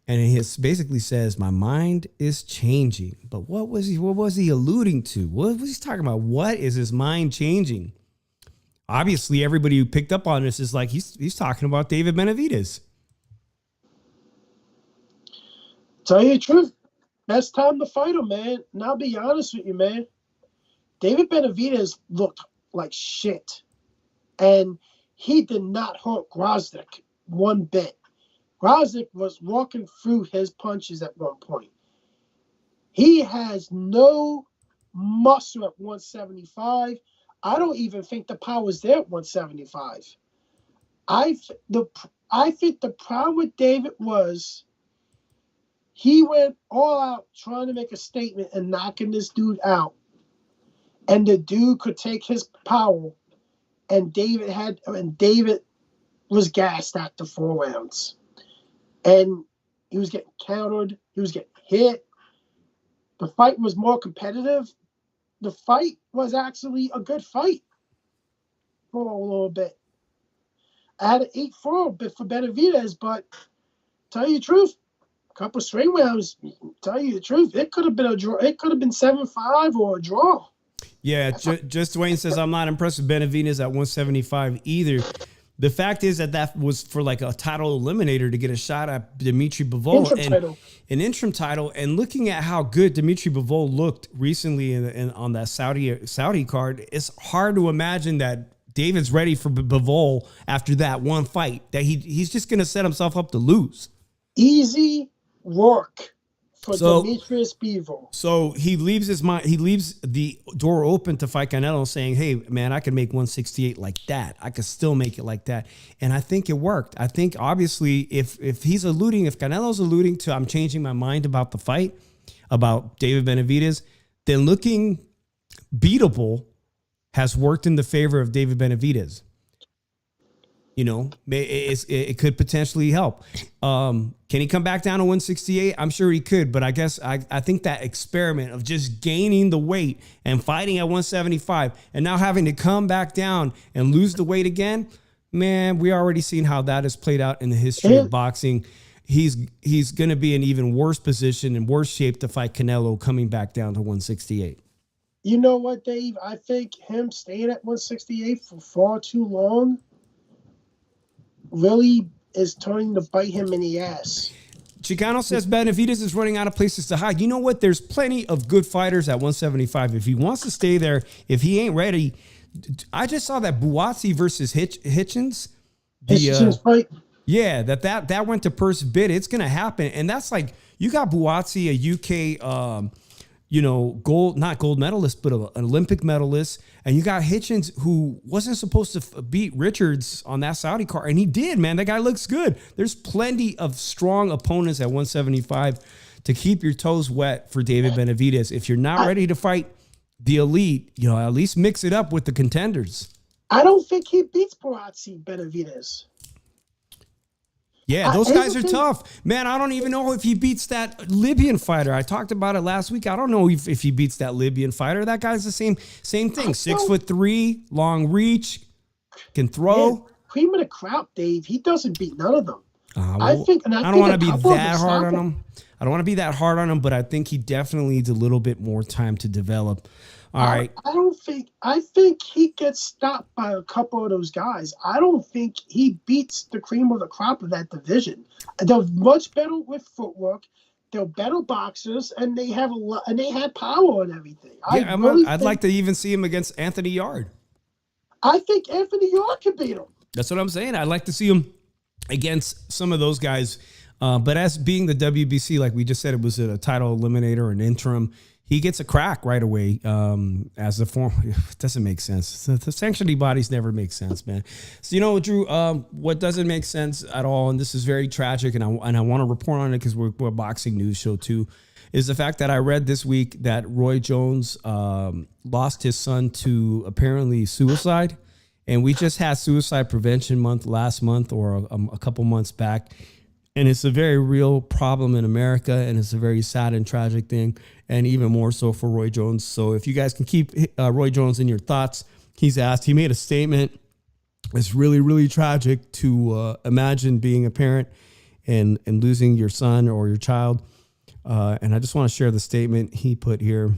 And he basically says, my mind is changing. But what was he alluding to? What was he talking about? What is his mind changing? Obviously, everybody who picked up on this is like, he's talking about David Benavidez. Tell you the truth, best time to fight him, man. And I'll be honest with you, man. David Benavidez looked like shit. And he did not hurt Groznik one bit. Groznik was walking through his punches at one point. He has no muscle at 175. I don't even think the power's there at 175. I think the problem with David was he went all out trying to make a statement and knocking this dude out. And the dude could take his power. And David was gassed after 4 rounds. And he was getting countered. He was getting hit. The fight was more competitive. The fight was actually a good fight for a little bit. I had an 8-4 bit for Benavidez, but tell you the truth, a couple of straight rounds, tell you the truth, it could have been a draw. It could have been 7-5 or a draw. Yeah, just Dwayne says, I'm not impressed with Benavidez at 175 either. The fact is that was for a title eliminator to get a shot at Dimitri Bivol. An interim title. And looking at how good Dimitri Bivol looked recently on that Saudi card, it's hard to imagine that David's ready for Bivol after that one fight, that he's just going to set himself up to lose. Easy work for Demetrius Bivol. So he leaves the door open to fight Canelo, saying, hey, man, I can make 168 like that. I could still make it like that. And I think it worked. I think, obviously, if Canelo's alluding to, I'm changing my mind about the fight, about David Benavidez, then looking beatable has worked in the favor of David Benavidez. it could potentially help. Can he come back down to 168? I'm sure he could, but I guess I think that experiment of just gaining the weight and fighting at 175 and now having to come back down and lose the weight again, man, we already seen how that has played out in the history of boxing. He's going to be in even worse position and worse shape to fight Canelo coming back down to 168. You know what, Dave? I think him staying at 168 for far too long really is turning to bite him in the ass. Chicano says Benavidez is running out of places to hide. You know what? There's plenty of good fighters at 175. If he wants to stay there, if he ain't ready, I just saw that Buatsi versus Hitchens. Hitchens fight. Yeah, that went to purse bid. It's gonna happen, and that's like you got Buatsi, a UK, not gold medalist, but an Olympic medalist. And you got Hitchens, who wasn't supposed to beat Richards on that Saudi card. And he did, man. That guy looks good. There's plenty of strong opponents at 175 to keep your toes wet for David Benavidez. If you're not ready to fight the elite, at least mix it up with the contenders. I don't think he beats Benavidez. Yeah, those guys are tough. Man, I don't even know if he beats that Libyan fighter. I talked about it last week. I don't know if he beats that Libyan fighter. That guy's the same thing. 6'3", long reach, can throw. Yeah, cream of the crop, Dave. He doesn't beat none of them. I don't want to be that hard on him. I don't want to be that hard on him, but I think he definitely needs a little bit more time to develop. All right. I think he gets stopped by a couple of those guys. I don't think he beats the cream of the crop of that division. They're much better with footwork. They're better boxers, and they have power and everything. I'd like to even see him against Anthony Yard. I think Anthony Yard could beat him. That's what I'm saying. I'd like to see him against some of those guys. But as being the WBC, like we just said, it was a title eliminator, an interim. He gets a crack right away as the form. It doesn't make sense. The sanctioning bodies never make sense, man. So, Drew, what doesn't make sense at all, and this is very tragic, and I want to report on it because we're a boxing news show too, is the fact that I read this week that Roy Jones lost his son to apparently suicide. And we just had Suicide Prevention Month last month or a couple months back. And it's a very real problem in America, and it's a very sad and tragic thing, and even more so for Roy Jones. So if you guys can keep Roy Jones in your thoughts, he made a statement. It's really, really tragic to imagine being a parent and losing your son or your child. And I just want to share the statement he put here.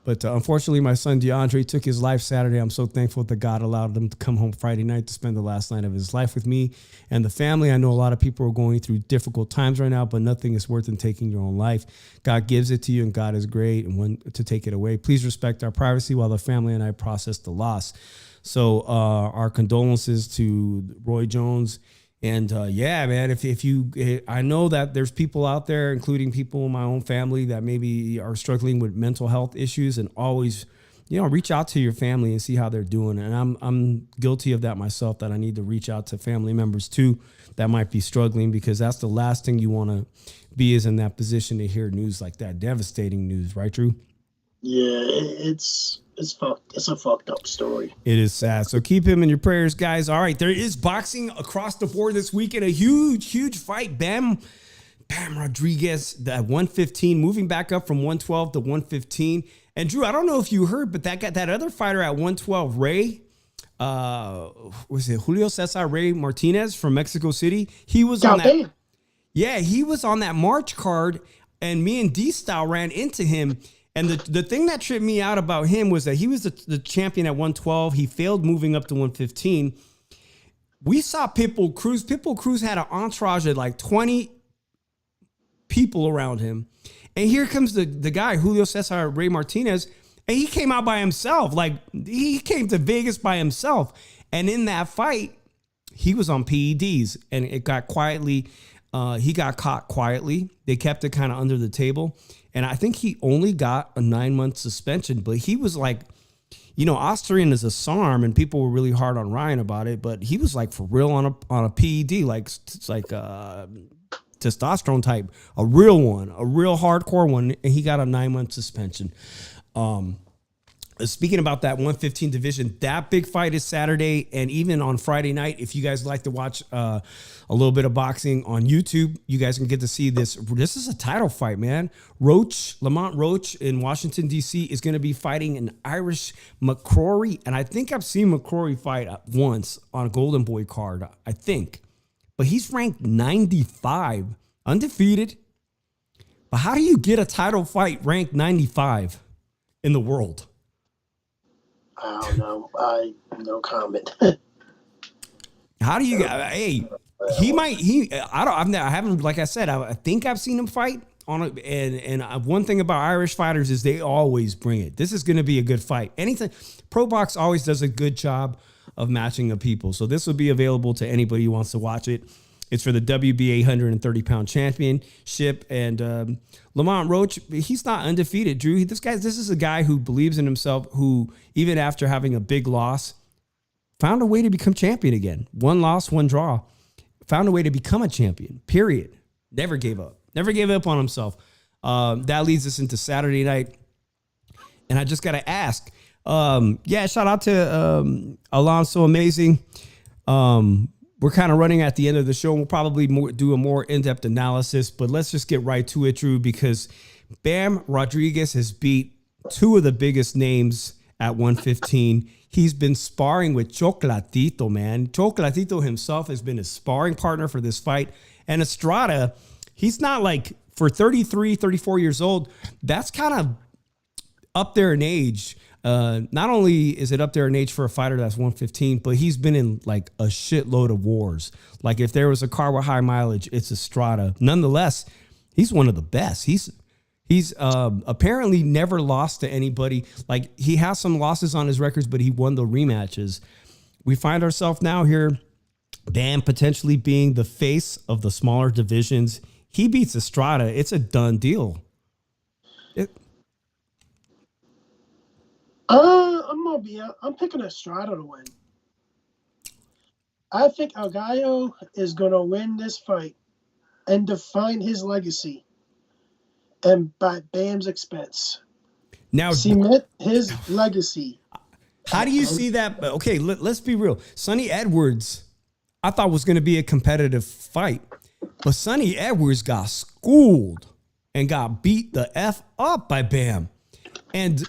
But unfortunately, my son DeAndre took his life Saturday. I'm so thankful that God allowed him to come home Friday night to spend the last night of his life with me and the family. I know a lot of people are going through difficult times right now, but nothing is worth in taking your own life. God gives it to you, and God is great, and when to take it away. Please respect our privacy while the family and I process the loss. So our condolences to Roy Jones. And yeah, man, if you, I know that there's people out there, including people in my own family that maybe are struggling with mental health issues, and always, reach out to your family and see how they're doing. And I'm guilty of that myself, that I need to reach out to family members too that might be struggling, because that's the last thing you want to be, is in that position to hear news like that. Devastating news, right, Drew? Yeah, it's fucked. It's a fucked up story. It is sad. So keep him in your prayers, guys. All right, there is boxing across the board this weekend. A huge fight. Bam Rodriguez at 115, moving back up from 112 to 115. And Drew, I don't know if you heard, but that other fighter at 112, Ray, was it Julio Cesar Ray Martinez from Mexico City? He was on that. Yeah, he was on that March card, and me and D-Style ran into him. And the thing that tripped me out about him was that he was the champion at 112. He failed moving up to 115. We saw Pitbull Cruz. Pitbull Cruz had an entourage of like 20 people around him. And here comes the guy, Julio Cesar Ray Martinez, and he came out by himself. Like, he came to Vegas by himself. And in that fight, he was on PEDs, and it got quietly. He got caught quietly. They kept it kind of under the table. And I think he only got a 9-month suspension, but he was like, Austrian is a SARM, and people were really hard on Ryan about it, but he was like for real on a PED, like it's like testosterone type, a real one, a real hardcore one, and he got a 9-month suspension. Speaking about that 115 division, that big fight is Saturday, and even on Friday night. If you guys like to watch a little bit of boxing on YouTube, you guys can get to see this. This is a title fight, man. Lamont Roach in Washington, D.C. is going to be fighting an Irish McCrory, and I think I've seen McCrory fight once on a Golden Boy card, I think. But he's ranked 95, undefeated. But how do you get a title fight ranked 95 in the world? I don't know. No comment. How do you? Hey, I haven't. Like I said, I think I've seen him fight on it. And one thing about Irish fighters is they always bring it. This is going to be a good fight. Anything. Pro Box always does a good job of matching the people. So this will be available to anybody who wants to watch it. It's for the WBA 130-pound championship. And Lamont Roach, he's not undefeated, Drew. This is a guy who believes in himself, who, even after having a big loss, found a way to become champion again. One loss, one draw. Found a way to become a champion, period. Never gave up. Never gave up on himself. That leads us into Saturday night. And I just got to ask. Shout out to Alonso Amazing. We're kind of running at the end of the show. We'll probably do a more in-depth analysis, but let's just get right to it, Drew, because Bam Rodriguez has beat two of the biggest names at 115. He's been sparring with Chocolatito, man. Chocolatito himself has been a sparring partner for this fight. And Estrada, he's not like, for 33, 34 years old, that's kind of up there in age. Not only is it up there in age for a fighter that's 115, but he's been in like a shitload of wars. Like if there was a car with high mileage, it's Estrada. Nonetheless, he's one of the best. He's apparently never lost to anybody. Like he has some losses on his records, but he won the rematches. We find ourselves now here, Bam potentially being the face of the smaller divisions. He beats Estrada. It's a done deal. I'm picking Estrada to win. I think Algallo is gonna win this fight and define his legacy, and by Bam's expense. Now Cement his legacy. How do you see that? Okay, let's be real. Sonny Edwards, I thought was going to be a competitive fight, but Sonny Edwards got schooled and got beat the F up by Bam. And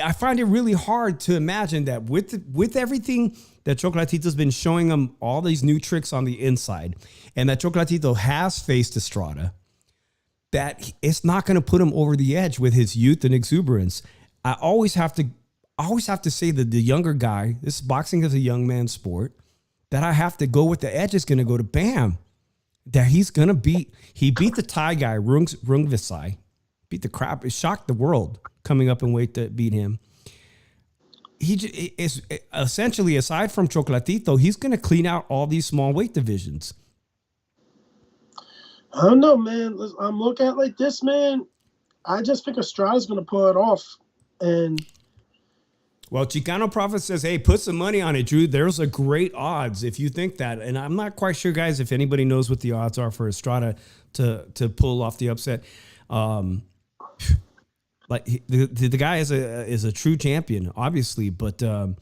I find it really hard to imagine that with everything that Chocolatito's been showing him, all these new tricks on the inside, and that Chocolatito has faced Estrada, that it's not going to put him over the edge with his youth and exuberance. I always have to say that the younger guy, this boxing is a young man's sport, that I have to go with the edge is going to go to Bam. That he beat the Thai guy, Rungvisai, beat the crap. It shocked the world coming up in weight to beat him. He is essentially, aside from Chocolatito, he's going to clean out all these small weight divisions. I don't know, man. I'm looking at it like this, man. I just think Estrada's going to pull it off. And well, Chicano Prophet says, hey, put some money on it, Drew. There's a great odds if you think that. And I'm not quite sure, guys, if anybody knows what the odds are for Estrada to pull off the upset. Like the guy is a true champion, obviously, but I'm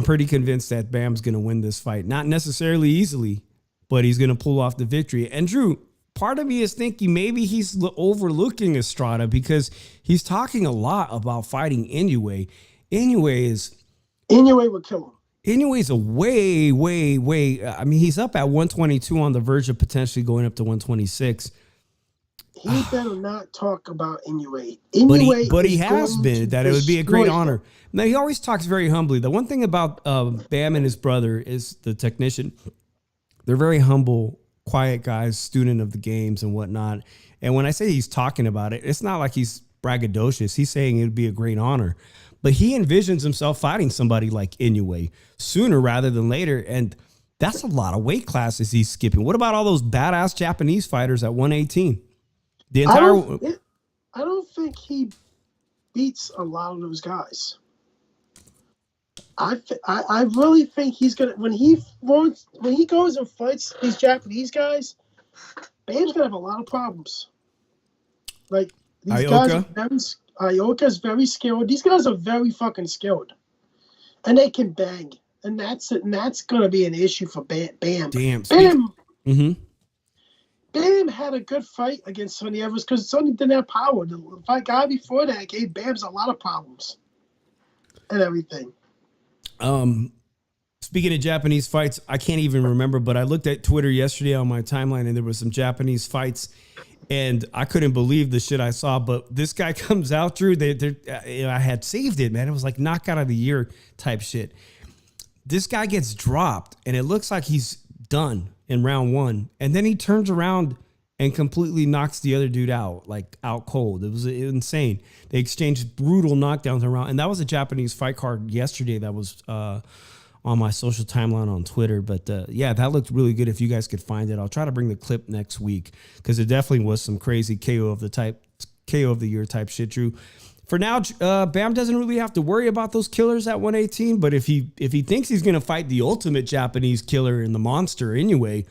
pretty convinced that Bam's going to win this fight. Not necessarily easily, but he's going to pull off the victory. And Drew, part of me is thinking maybe he's overlooking Estrada because he's talking a lot about fighting Inoue. Inoue would kill him. Inoue's a way. I mean, he's up at 122 on the verge of potentially going up to 126. He better not talk about Inoue. But he has been. That it would be a great honor. Now, he always talks very humbly. The one thing about Bam and his brother is the technician. They're very humble, quiet guys, student of the games and whatnot. And when I say he's talking about it, it's not like he's braggadocious. He's saying it would be a great honor. But he envisions himself fighting somebody like Inoue sooner rather than later. And that's a lot of weight classes he's skipping. What about all those badass Japanese fighters at 118? I don't think he beats a lot of those guys. I really think he's gonna when he goes and fights these Japanese guys, Bam's gonna have a lot of problems. Like these guys are Ioka's very skilled. These guys are very fucking skilled, and they can bang. And that's it. And that's gonna be an issue for Bam. Damn. Bam. Mm-hmm. Bam had a good fight against Sonny Evans because Sonny didn't have power. The fight guy before that gave Bam's a lot of problems and everything. Speaking of Japanese fights, I can't even remember, but I looked at Twitter yesterday on my timeline and there was some Japanese fights and I couldn't believe the shit I saw. But this guy comes out, Drew. I had saved it, man. It was like knockout of the year type shit. This guy gets dropped and it looks like he's done in round one. And then he turns around and completely knocks the other dude out, like out cold. It was insane. They exchanged brutal knockdowns around. And that was a Japanese fight card yesterday that was on my social timeline on Twitter. But yeah, that looked really good. If you guys could find it, I'll try to bring the clip next week because it definitely was some crazy KO of the year type shit, Drew. For now, Bam doesn't really have to worry about those killers at 118. But if he thinks he's going to fight the ultimate Japanese killer in the monster anyway,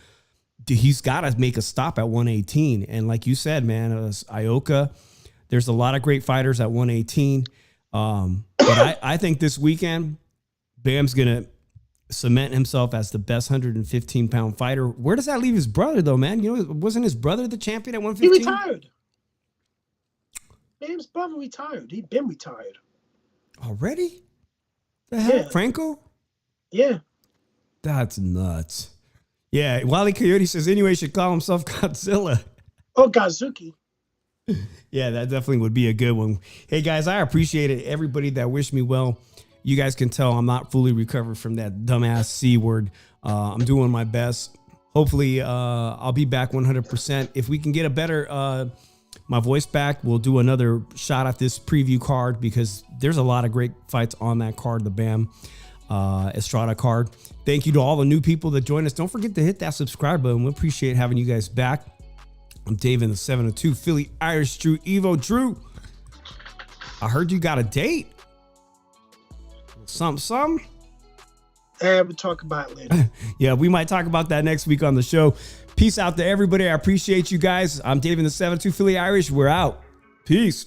he's got to make a stop at 118. And like you said, man, Ioka, there's a lot of great fighters at 118. But I think this weekend, Bam's going to cement himself as the best 115-pound fighter. Where does that leave his brother, though, man? You know, wasn't his brother the champion at 115? He retired. Bam's brother retired. He'd been retired. Already? The hell? Yeah. Franco? Yeah. That's nuts. Yeah, Wile E. Coyote says anyway he should call himself Godzilla. Oh, Gazuki. Yeah, that definitely would be a good one. Hey, guys, I appreciate it. Everybody that wished me well. You guys can tell I'm not fully recovered from that dumbass C word. I'm doing my best. Hopefully, I'll be back 100%. If we can get a better, my voice back, we'll do another shot at this preview card because there's a lot of great fights on that card, the Bam Estrada card. Thank you to all the new people that joined us. Don't forget to hit that subscribe button. We appreciate having you guys back. I'm Dave in the 702, Philly Irish Drew, Evo Drew. I heard you got a date. Some. And we'll talk about it later. Yeah, we might talk about that next week on the show. Peace out to everybody. I appreciate you guys. I'm Dave in the 7-2 Philly Irish. We're out. Peace.